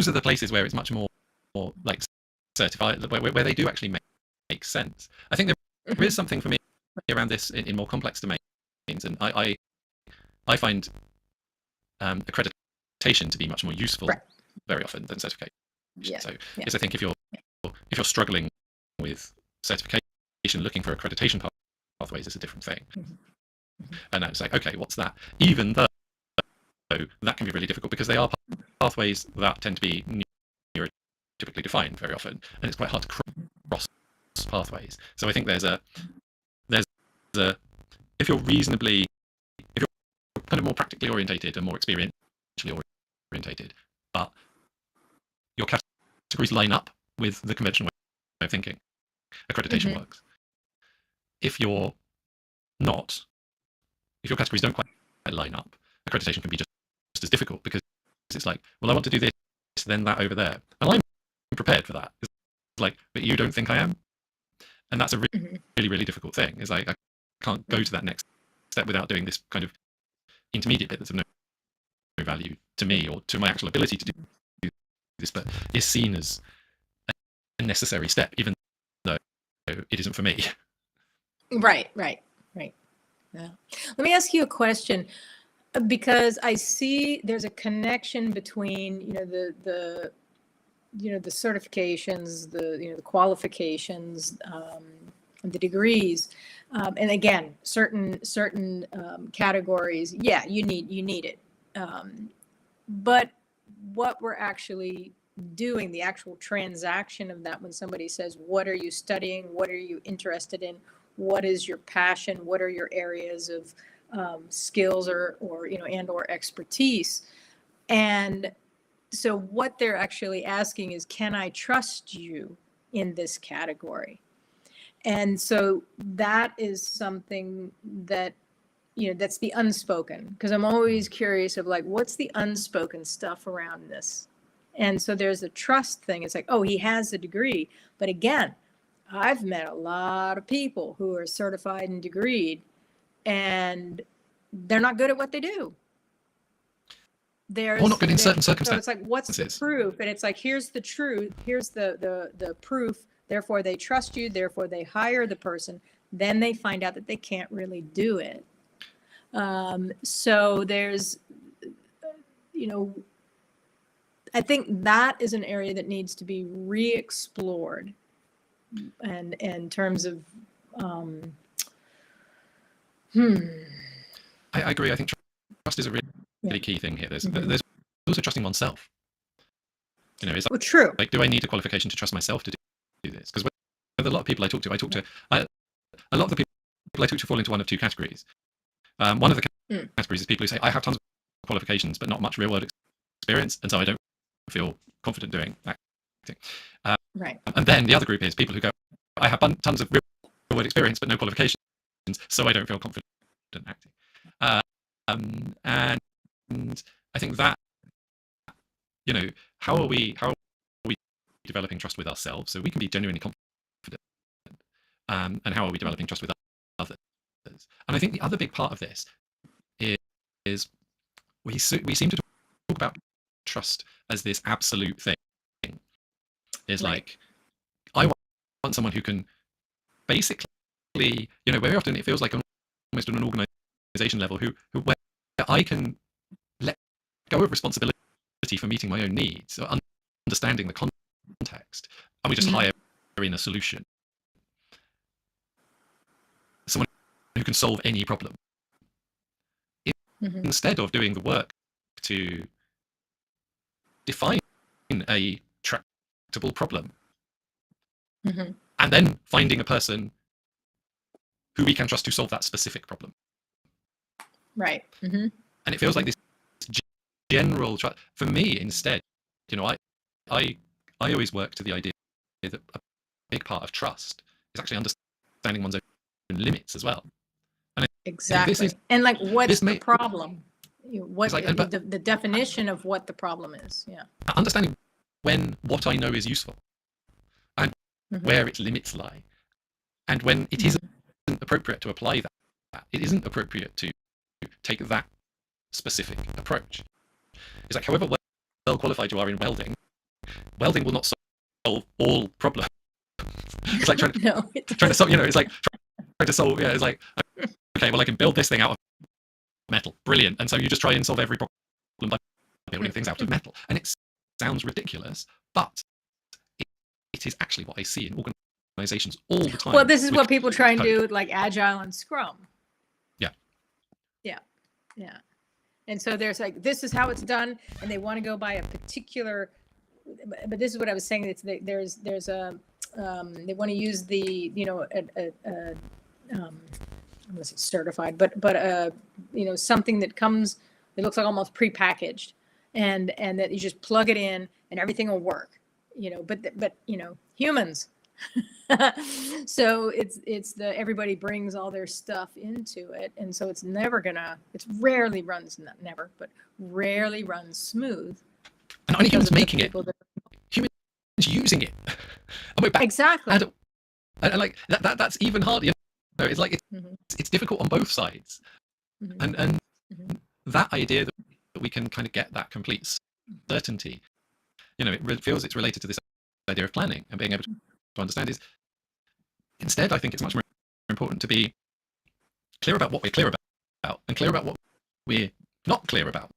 are the places where it's much more like certified, where they do actually make sense. I think there is something for me around this in more complex domains, and I find accreditation to be much more useful very often than certification. Yeah. So yes, I think if you're struggling with certification, looking for accreditation pathways is a different thing. And it's like, okay, what's that? Even though that can be really difficult because they are pathways that tend to be neurotypically defined very often, and it's quite hard to cross pathways. So I think there's a if you're kind of more practically orientated and more experientially orientated, but your categories line up with the conventional way of thinking, accreditation works. If you're not, if your categories don't quite line up, accreditation can be just as difficult because it's like, well, I want to do this, then that over there, and I'm prepared for that. It's like, but you don't think I am, and that's a really, really difficult thing. It's like I can't go to that next step without doing this kind of intermediate bit that's of no value to me or to my actual ability to do this, but is seen as a necessary step, even though it isn't for me. Right. Yeah. Let me ask you a question, because I see there's a connection between the certifications, the qualifications, the degrees, and again, certain categories. Yeah, you need it, but what we're actually doing, the actual transaction of that, when somebody says, "What are you studying? What are you interested in? What is your passion? What are your areas of skills or expertise?" And so what they're actually asking is, can I trust you in this category? And so that is something that, that's the unspoken, because I'm always curious of like, what's the unspoken stuff around this? And so there's a trust thing. It's like, oh, he has a degree. But again, I've met a lot of people who are certified and degreed, and they're not good at what they do. Or not good in certain circumstances. So it's like, what's the proof? And it's like, here's the truth. Here's the proof. Therefore, they trust you. Therefore, they hire the person. Then they find out that they can't really do it. So there's, I think that is an area that needs to be re-explored. And in terms of, I agree. I think trust is a really key thing here. There's also trusting oneself. Is that, true. Like, do I need a qualification to trust myself to do this? Because with a lot of people I talk to a lot of the people I talk to fall into one of two categories. One of the categories is people who say, I have tons of qualifications, but not much real world experience, and so I don't feel confident doing acting. Right. And then the other group is people who go, I have tons of real world experience, but no qualifications, so I don't feel confident acting. And I think that, how are we developing trust with ourselves so we can be genuinely confident? And how are we developing trust with others? And I think the other big part of this is we seem to talk about trust as this absolute thing. Is like, I want someone who can basically, very often it feels like almost on an organization level, where I can let go of responsibility for meeting my own needs or understanding the context, and we just hire in a solution. Someone who can solve any problem. Instead of doing the work to define a tractable problem, and then finding a person who we can trust to solve that specific problem. Right. And it feels like this general trust. For me, instead, I always work to the idea that a big part of trust is actually understanding one's own limits as well. And exactly. And like, what's the problem? what It's like, but the definition of what the problem is. Yeah. understanding when what I know is useful and Mm-hmm. where its limits lie, and when it isn't appropriate to apply that, it isn't appropriate to take that specific approach. It's like, however well qualified you are in welding will not solve all problems. It's like trying to solve, it's like trying to solve, it's like, okay, well, I can build this thing out of metal. Brilliant. And so you just try and solve every problem by building things out of metal. And it sounds ridiculous, but it is actually what I see in organizations all the time. Well, this is what people try and do, like Agile and Scrum. Yeah. Yeah. Yeah. And so there's like, this is how it's done, and they want to go by a particular, but this is what I was saying. There's a, they want to use the, I'm going to say certified, but something that comes, it looks like almost prepackaged, and that you just plug it in and everything will work, but humans. So it's everybody brings all their stuff into it, and so it's rarely runs smooth. And not only humans making it, humans using it. Exactly. And like that's even harder. It's like it's difficult on both sides, and that idea that we can kind of get that complete certainty, it feels it's related to this idea of planning and being able to understand is, instead, I think it's much more important to be clear about what we're clear about and clear about what we're not clear about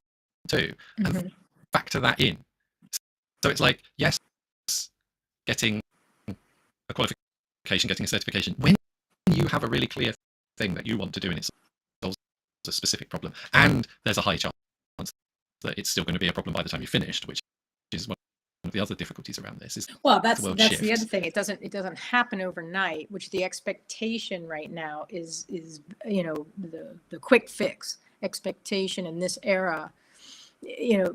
too, and factor that in. So it's like, yes, getting a qualification, getting a certification, when you have a really clear thing that you want to do and it solves a specific problem, and there's a high chance that it's still going to be a problem by the time you finished, which is one of the other difficulties around this. Is that's the other thing. It doesn't happen overnight, which the expectation right now is the quick fix expectation in this era,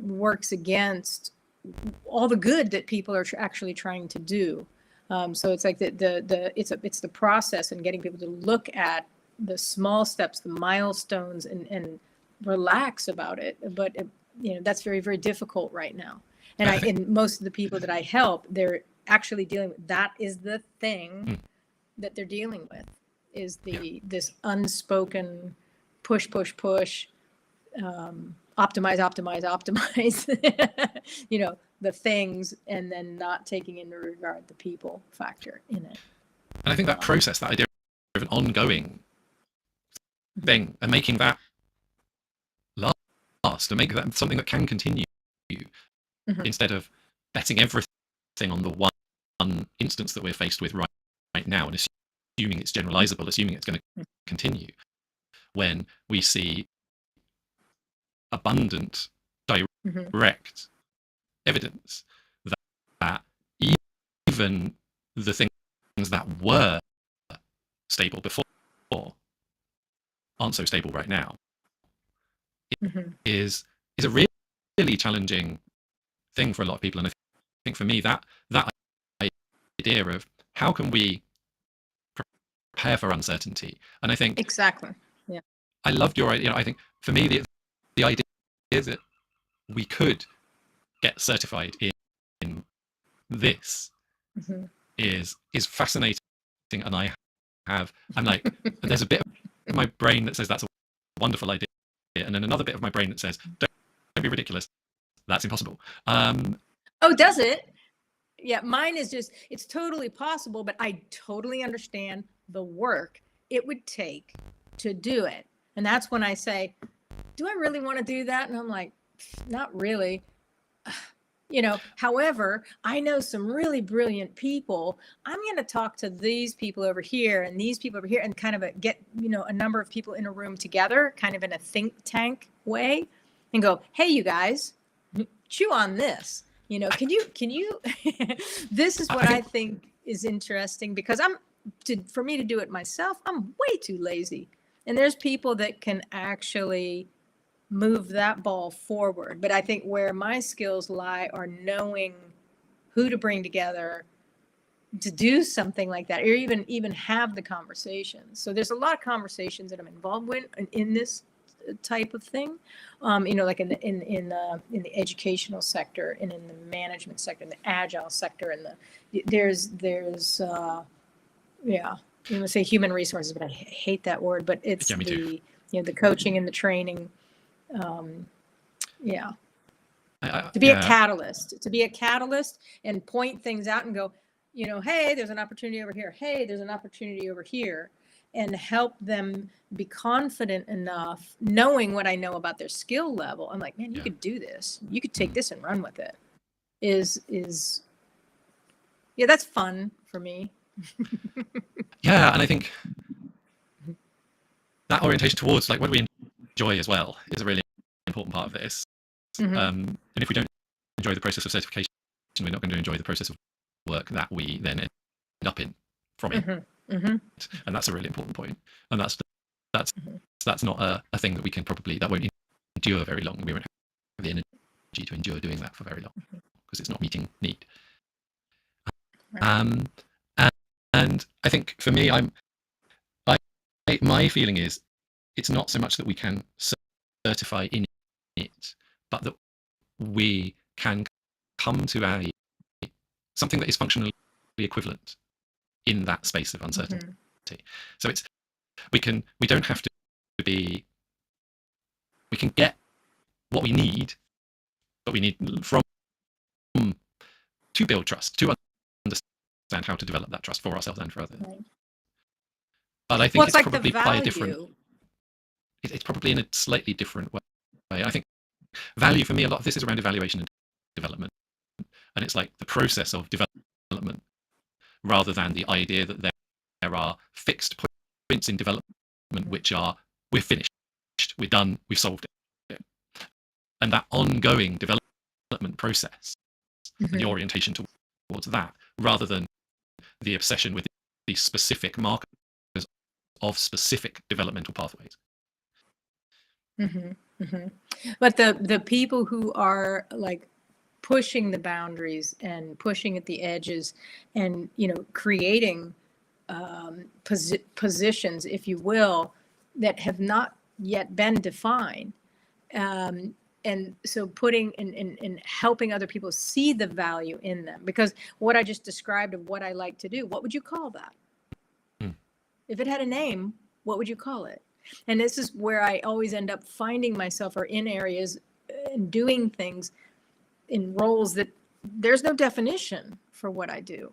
works against all the good that people are actually trying to do. So it's like it's the process and getting people to look at the small steps, the milestones, and relax about it. But that's very, very difficult right now. And most of the people that I help, they're actually dealing with that. Is the thing that they're dealing with is this unspoken push, optimize, the things, and then not taking into regard the people factor in it. And I think that process, that idea of an ongoing thing, and making that last, and make that something that can continue, instead of betting everything on the one instance that we're faced with right now, and assuming it's generalizable, assuming it's going to continue, when we see abundant, direct evidence that even the things that were stable before aren't so stable right now. Is a really challenging thing for a lot of people, and I think for me that idea of how can we prepare for uncertainty, and I think exactly, I loved your idea. I think for me the idea is that we could get certified in this is fascinating, and I'm like, there's a bit of my brain that says that's a wonderful idea, and then another bit of my brain that says don't be ridiculous, that's impossible. Oh, does it? Yeah, mine is just, it's totally possible, but I totally understand the work it would take to do it. And that's when I say, do I really want to do that? And I'm like, not really. However, I know some really brilliant people. I'm going to talk to these people over here and these people over here, and kind of get, a number of people in a room together, kind of in a think tank way, and go, hey, you guys, chew on this. Can you, this is what I think is interesting, because for me to do it myself, I'm way too lazy. And there's people that can actually move that ball forward. But I think where my skills lie are knowing who to bring together to do something like that, or even have the conversations. So there's a lot of conversations that I'm involved in this type of thing, like in the educational sector and in the management sector, in the agile sector, and there's yeah, you want to say human resources, but I hate that word, but it's Yeah, me too. the coaching and the training. Yeah. To be a catalyst and point things out and go, hey, there's an opportunity over here. Hey, there's an opportunity over here, and help them be confident enough, knowing what I know about their skill level. I'm like, man, you could do this. You could take this and run with it. Yeah, that's fun for me. Yeah, and I think that orientation towards like what do we enjoy as well is a really important part of this. And if we don't enjoy the process of certification, we're not going to enjoy the process of work that we then end up in from it. And that's a really important point. And that's not a thing that we can that won't endure very long. We won't have the energy to endure doing that for very long because it's not meeting need. And I think for me, my feeling is it's not so much that we can certify in it, but that we can come to something that is functionally equivalent in that space of uncertainty. So we don't have to be, we can get what we need, but we need to build trust, to understand how to develop that trust for ourselves and for others. Right. But I think it's like probably by a different. It's probably in a slightly different way. I think value for me, a lot of this is around evaluation and development, and it's like the process of development rather than the idea that there are fixed points in development which are we're finished, we're done, we've solved it, and that ongoing development process, the orientation towards that, rather than the obsession with the specific markers of specific developmental pathways. But the people who are like pushing the boundaries and pushing at the edges and creating positions, if you will, that have not yet been defined, and so putting and helping other people see the value in them, because what I just described of what I like to do, what would you call that? If it had a name, what would you call it? And this is where I always end up finding myself, or in areas and doing things in roles that there's no definition for what I do.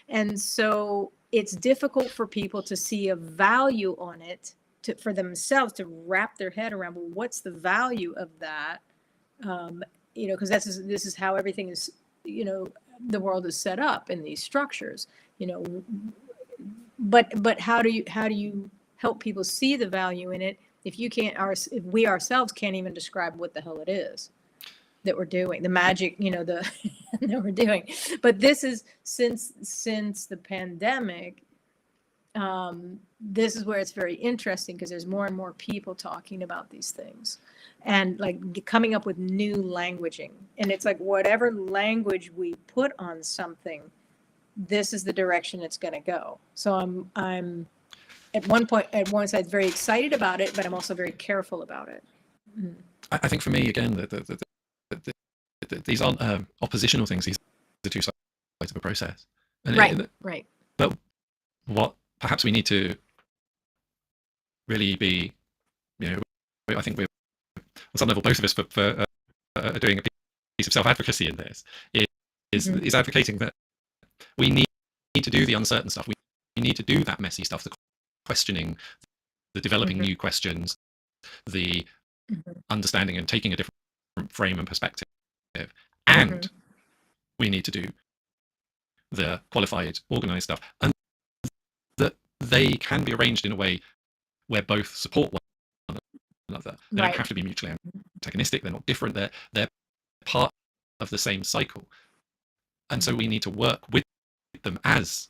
And so it's difficult for people to see a value on it, for themselves to wrap their head around, well, what's the value of that? Because this is how everything is, the world is set up in these structures, but how do you help people see the value in it if if we ourselves can't even describe what the hell it is that we're doing, the magic, that we're doing. But this is since the pandemic, this is where it's very interesting, because there's more and more people talking about these things and like coming up with new languaging. And it's like whatever language we put on something, this is the direction it's going to go. So I'm at one side very excited about it, but I'm also very careful about it. I think for me, again, these aren't oppositional things. These are two sides of a process. And right. But what perhaps we need to really be, I think we're, on some level, both of us for doing a piece of self-advocacy in this, is advocating that we need to do the uncertain stuff. We need to do that messy stuff, the questioning, the developing new questions, the understanding and taking a different frame and perspective. And we need to do the qualified, organized stuff. And that they can be arranged in a way where both support one another. They don't have to be mutually antagonistic. They're not different. They're part of the same cycle. And so we need to work with them as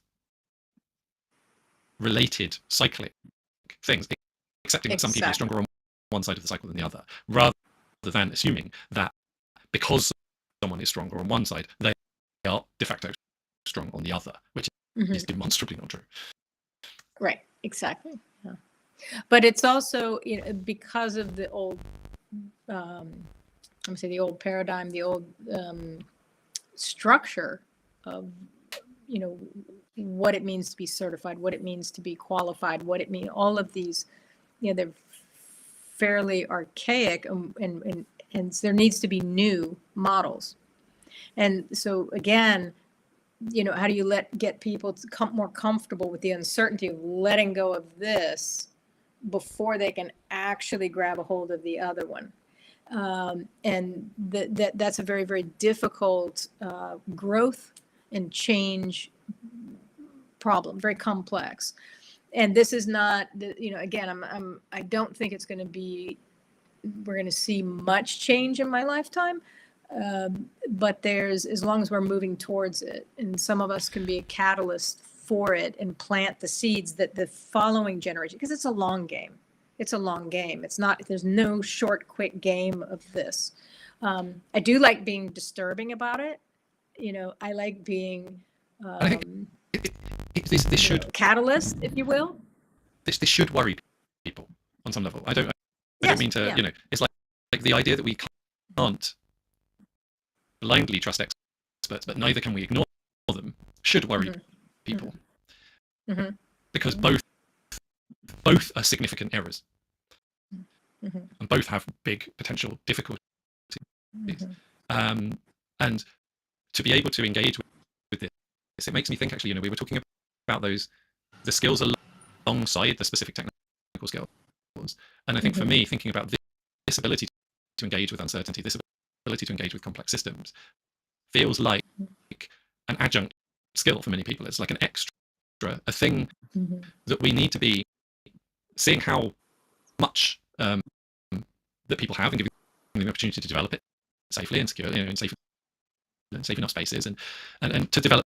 related cyclic things, accepting that some people are stronger on one side of the cycle than the other, rather than assuming that because someone is stronger on one side, they are de facto strong on the other, which is demonstrably not true. Right, exactly. Yeah. But it's also, because of the old, I'm gonna say the old paradigm, the old structure of, what it means to be certified, what it means to be qualified, all of these, they're fairly archaic, and there needs to be new models. And so again, how do you get people to come more comfortable with the uncertainty of letting go of this before they can actually grab a hold of the other one? And that's a very, very difficult growth and change problem, very complex. And this is not, again, I don't think it's going to be, we're going to see much change in my lifetime. But as long as we're moving towards it, and some of us can be a catalyst for it and plant the seeds that the following generation, because it's a long game. It's a long game. There's no short, quick game of this. I do like being disturbing about it. I like being I think this should catalyst, if you will. This should worry people on some level. I don't mean to, it's like the idea that we can't blindly trust experts, but neither can we ignore them, should worry people. Mm-hmm. Because both are significant errors. And both have big potential difficulties. And to be able to engage with this, it makes me think, actually, we were talking about the skills alongside the specific technical skills. And I think for me, thinking about this ability to engage with uncertainty, this ability to engage with complex systems, feels like an adjunct skill for many people. It's like an extra, a thing that we need to be seeing how much that people have, and giving them the opportunity to develop it safely and securely, in safe enough spaces, and to develop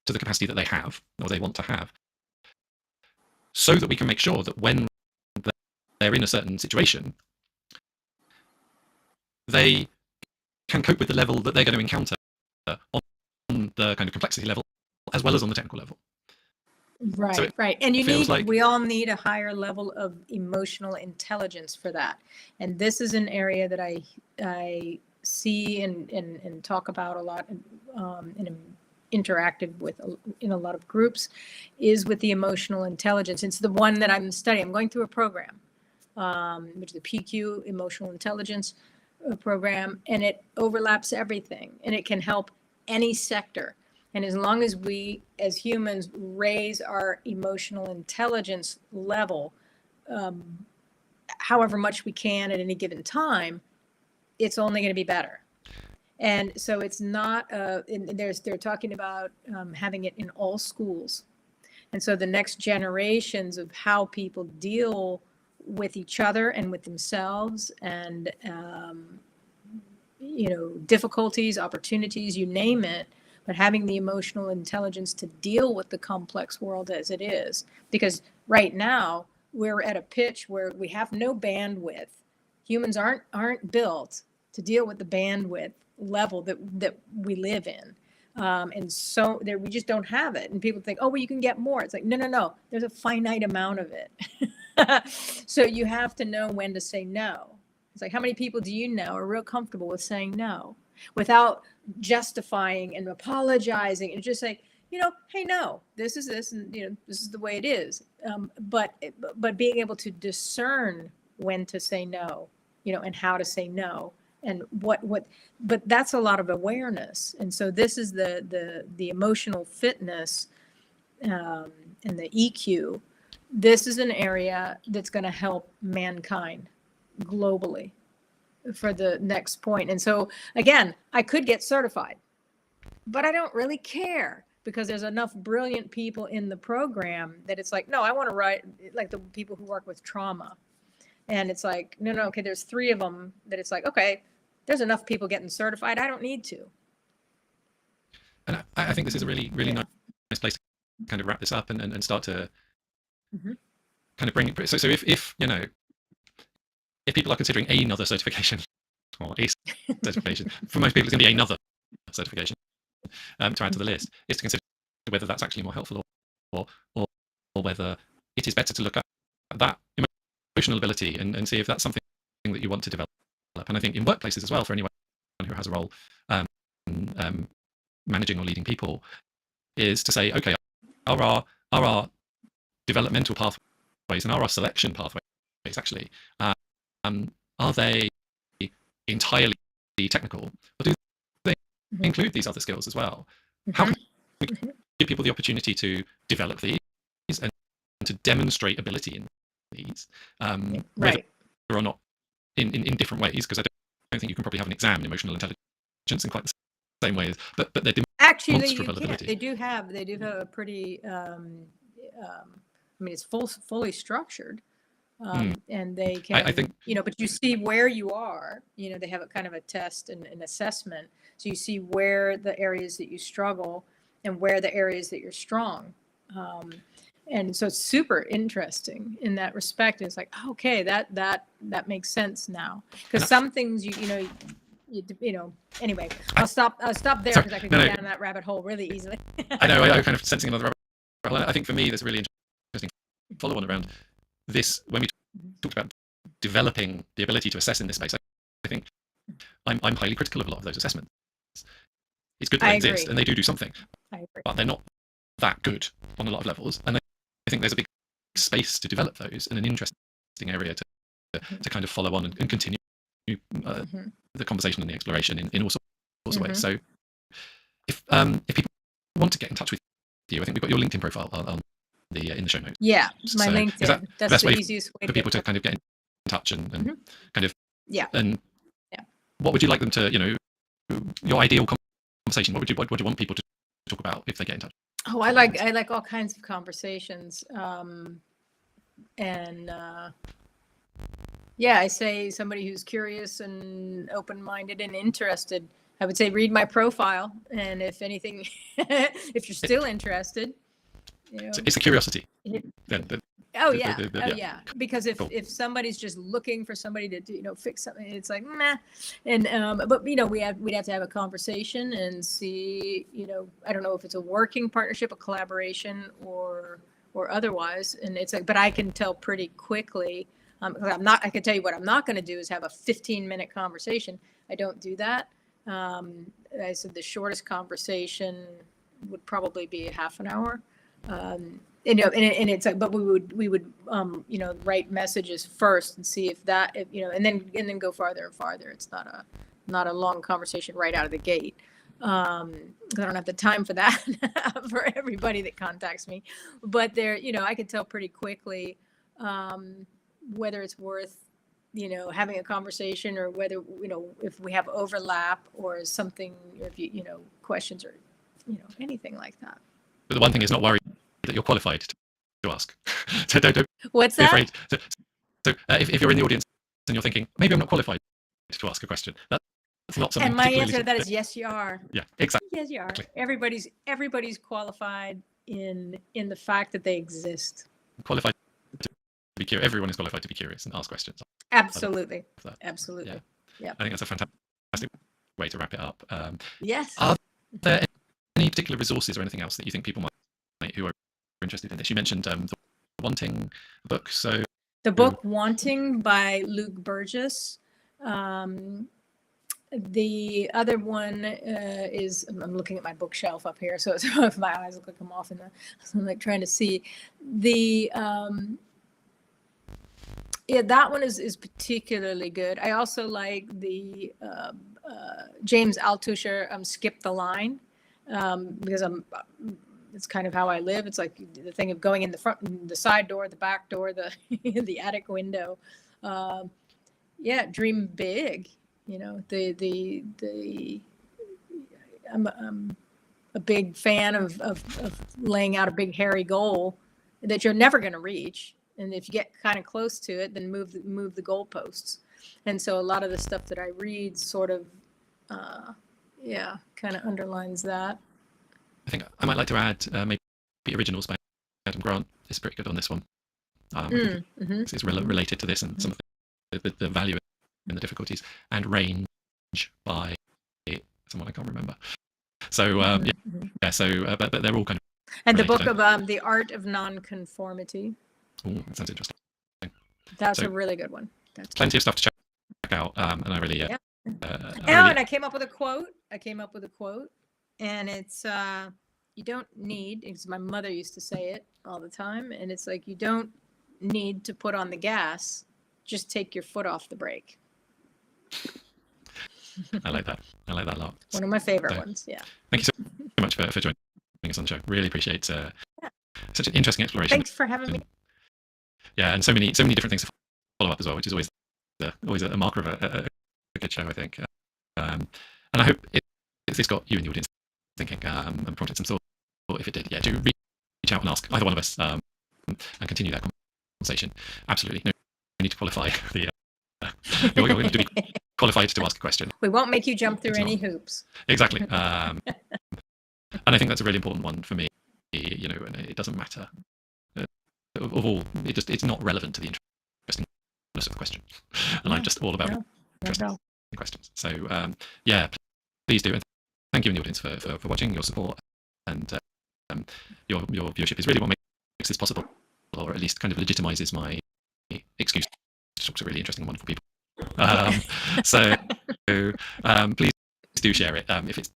to the capacity that they have or they want to have, so that we can make sure that when they're in a certain situation, they can cope with the level that they're going to encounter on the kind of complexity level as well as on the technical level. Right, so right. And we all need a higher level of emotional intelligence for that. And this is an area that I see and talk about a lot, and interacted with in a lot of groups, is with the emotional intelligence. It's the one that I'm studying. I'm going through a program, which is the PQ, Emotional Intelligence program, and it overlaps everything, and it can help any sector. And as long as we, as humans, raise our emotional intelligence level, however much we can at any given time, it's only going to be better. And so it's not, they're talking about having it in all schools. And so the next generations of how people deal with each other and with themselves, and, difficulties, opportunities, you name it, but having the emotional intelligence to deal with the complex world as it is. Because right now we're at a pitch where we have no bandwidth. Humans aren't built to deal with the bandwidth level that we live in. And so we just don't have it. And people think, oh, well, you can get more. It's like, no. There's a finite amount of it. So you have to know when to say no. It's like, how many people do you know are real comfortable with saying no without justifying and apologizing, and just like, hey, no, this is this, and this is the way it is. But being able to discern when to say no, and how to say no, and but that's a lot of awareness. And so this is the emotional fitness, and the EQ. This is an area that's going to help mankind globally for the next point. And so again, I could get certified, but I don't really care, because there's enough brilliant people in the program that it's like, no, I want to write, like the people who work with trauma. And it's like, no, okay, there's 3 of them that it's like, okay, there's enough people getting certified, I don't need to. And I think this is a really, really nice place to kind of wrap this up and start to kind of bring it. So if people are considering another certification, or a certification, for most people it's going to be another certification to add to the list, is to consider whether that's actually more helpful, or whether it is better to look at that emotional ability and see if that's something that you want to develop. And I think in workplaces as well, for anyone who has a role managing or leading people, is to say, okay, are our developmental pathways and are our selection pathways actually, are they entirely technical, or do they include these other skills as well? How can we give people the opportunity to develop these and to demonstrate ability in these, whether or not in different ways? Because I don't think you can probably have an exam in emotional intelligence in quite the same way, but they're actually demonstrable ability. They do have a pretty I mean, it's fully structured. And they can, I think, but you see where you are, they have a kind of a test and an assessment. So you see where the areas that you struggle and where the areas that you're strong. And so it's super interesting in that respect. It's like, okay, that makes sense now. Because some things, anyway, I'll stop there because I could go down that rabbit hole really easily. I know, I'm kind of sensing another rabbit hole. I think for me, there's a really interesting follow-on around this. When we talked about developing the ability to assess in this space, I think I'm highly critical of a lot of those assessments. It's good that they exist and they do something, but they're not that good on a lot of levels. And I think there's a big space to develop those and an interesting area to kind of follow on and continue the conversation and the exploration in all sorts of ways. So if people want to get in touch with you, I think we've got your LinkedIn profile on in the show notes. Yeah, my LinkedIn. That's the easiest way for people to kind of get in touch and kind of And what would you like them to, your ideal conversation? What do you want people to talk about if they get in touch? Oh, I like all kinds of conversations, and I say somebody who's curious and open-minded and interested. I would say read my profile, and if anything, if you're still interested, it's a curiosity. Because if somebody's just looking for somebody to fix something, it's like meh. And but we'd have to have a conversation and see, I don't know if it's a working partnership, a collaboration, or otherwise. And it's like, but I can tell pretty quickly. I can tell you what I'm not going to do is have a 15-minute conversation. I don't do that. I said the shortest conversation would probably be half an hour. And it's like, but we would write messages first and see if and then go farther and farther. It's not a long conversation right out of the gate. I don't have the time for that for everybody that contacts me, but I can tell pretty quickly whether it's worth having a conversation, or whether if we have overlap or something, or if questions, or anything like that. But the one thing is not worry that you're qualified to ask. So don't What's be that? afraid. So if you're in the audience and you're thinking, maybe I'm not qualified to ask a question, that's not something. And my answer to that is yes, you are. Yeah, exactly. Yes, you are. Everybody's qualified in the fact that they exist. Qualified to be curious. Everyone is qualified to be curious and ask questions. Absolutely. Absolutely. Yeah. I think that's a fantastic way to wrap it up. Yes. Are there any particular resources or anything else that you think people might who are interested in this? You mentioned the Wanting book. So the book Wanting by Luke Burgess. The other one is, I'm looking at my bookshelf up here, so if my eyes look like I'm off I'm like trying to see the that one is particularly good. I also like the James Altucher Skip the Line, because it's kind of how I live. It's like the thing of going in the front, the side door, the back door, the attic window. Dream big. I'm a big fan of laying out a big hairy goal that you're never going to reach, and if you get kind of close to it, then move the goalposts. And so a lot of the stuff that I read sort of kind of underlines that. I think I might like to add maybe Originals by Adam Grant is pretty good on this one. It's related to this and some of the value and the difficulties, and Range by someone I can't remember. So but they're all kind of and the book of The Art of Nonconformity. Oh, that sounds interesting. That's So a really good one. That's plenty of stuff to check out, and I really, yeah. I And I came up with a quote. And it's you don't need, because my mother used to say it all the time, and it's like, you don't need to put on the gas, just take your foot off the brake. I like that. I like that a lot. One of my favorite ones. Yeah. Thank you so much for joining us on the show. Really appreciate such an interesting exploration. Thanks for having me. Yeah, and so many different things to follow up as well, which is always a marker of a good show, I think. And I hope it's got you in the audience thinking, and prompted some thought. Or if it did, yeah, do reach out and ask either one of us, and continue that conversation. Absolutely, no need to qualify the. You're going to be qualified to ask a question. We won't make you jump through any hoops. Exactly, and I think that's a really important one for me. You know, and it doesn't matter. Of all, it's not relevant to the interestingness of the question, and I'm just all about interesting questions. So yeah, please do, and thank you in the audience for watching, your support, and your viewership is really what makes this possible, or at least kind of legitimizes my excuse to talk to really interesting and wonderful people. So please do share it if it's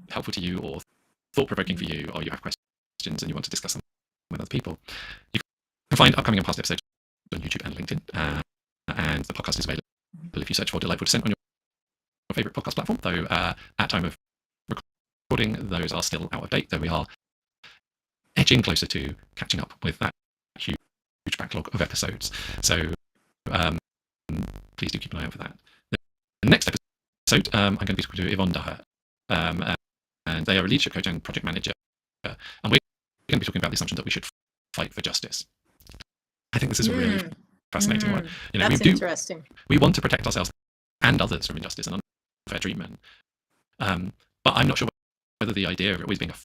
helpful to you or thought-provoking for you, or you have questions and you want to discuss them with other people. You can find upcoming and past episodes on YouTube and LinkedIn, and the podcast is available if you search for Delightful Dissent on your favorite podcast platform, though at time of recording those are still out of date, though we are edging closer to catching up with that huge backlog of episodes. So please do keep an eye out for that. The next episode, I'm going to be talking to Yvonne Daher, and they are a leadership coach and project manager, and we're going to be talking about the assumption that we should fight for justice. I think this is a really fascinating one. You know, that's interesting. We want to protect ourselves and others from injustice and unfair treatment, but I'm not sure whether the idea of it always being a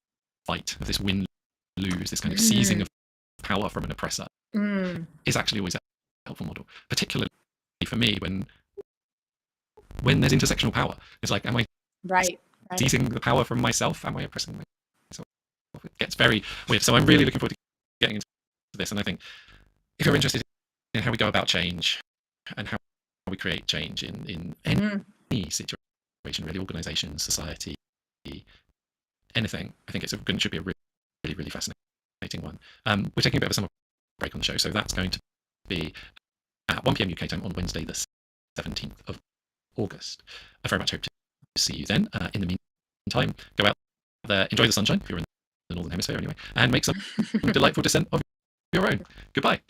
fight, of this win-lose, this kind of seizing of power from an oppressor, is actually always a helpful model, particularly for me when there's intersectional power. It's like, am I seizing the power from myself? Am I oppressing myself? It gets very weird. So I'm really looking forward to getting into this, and I think if you're interested in how we go about change and how we create change in any situation, really, organization, society, anything, I think it should be a really, really fascinating one. We're taking a bit of a summer break on the show, so that's going to be at 1 p.m. UK time on Wednesday, the 17th of August. I very much hope to see you then. In the meantime, go out there, enjoy the sunshine if you're in the Northern Hemisphere anyway, and make some delightful dissent of your own. Goodbye.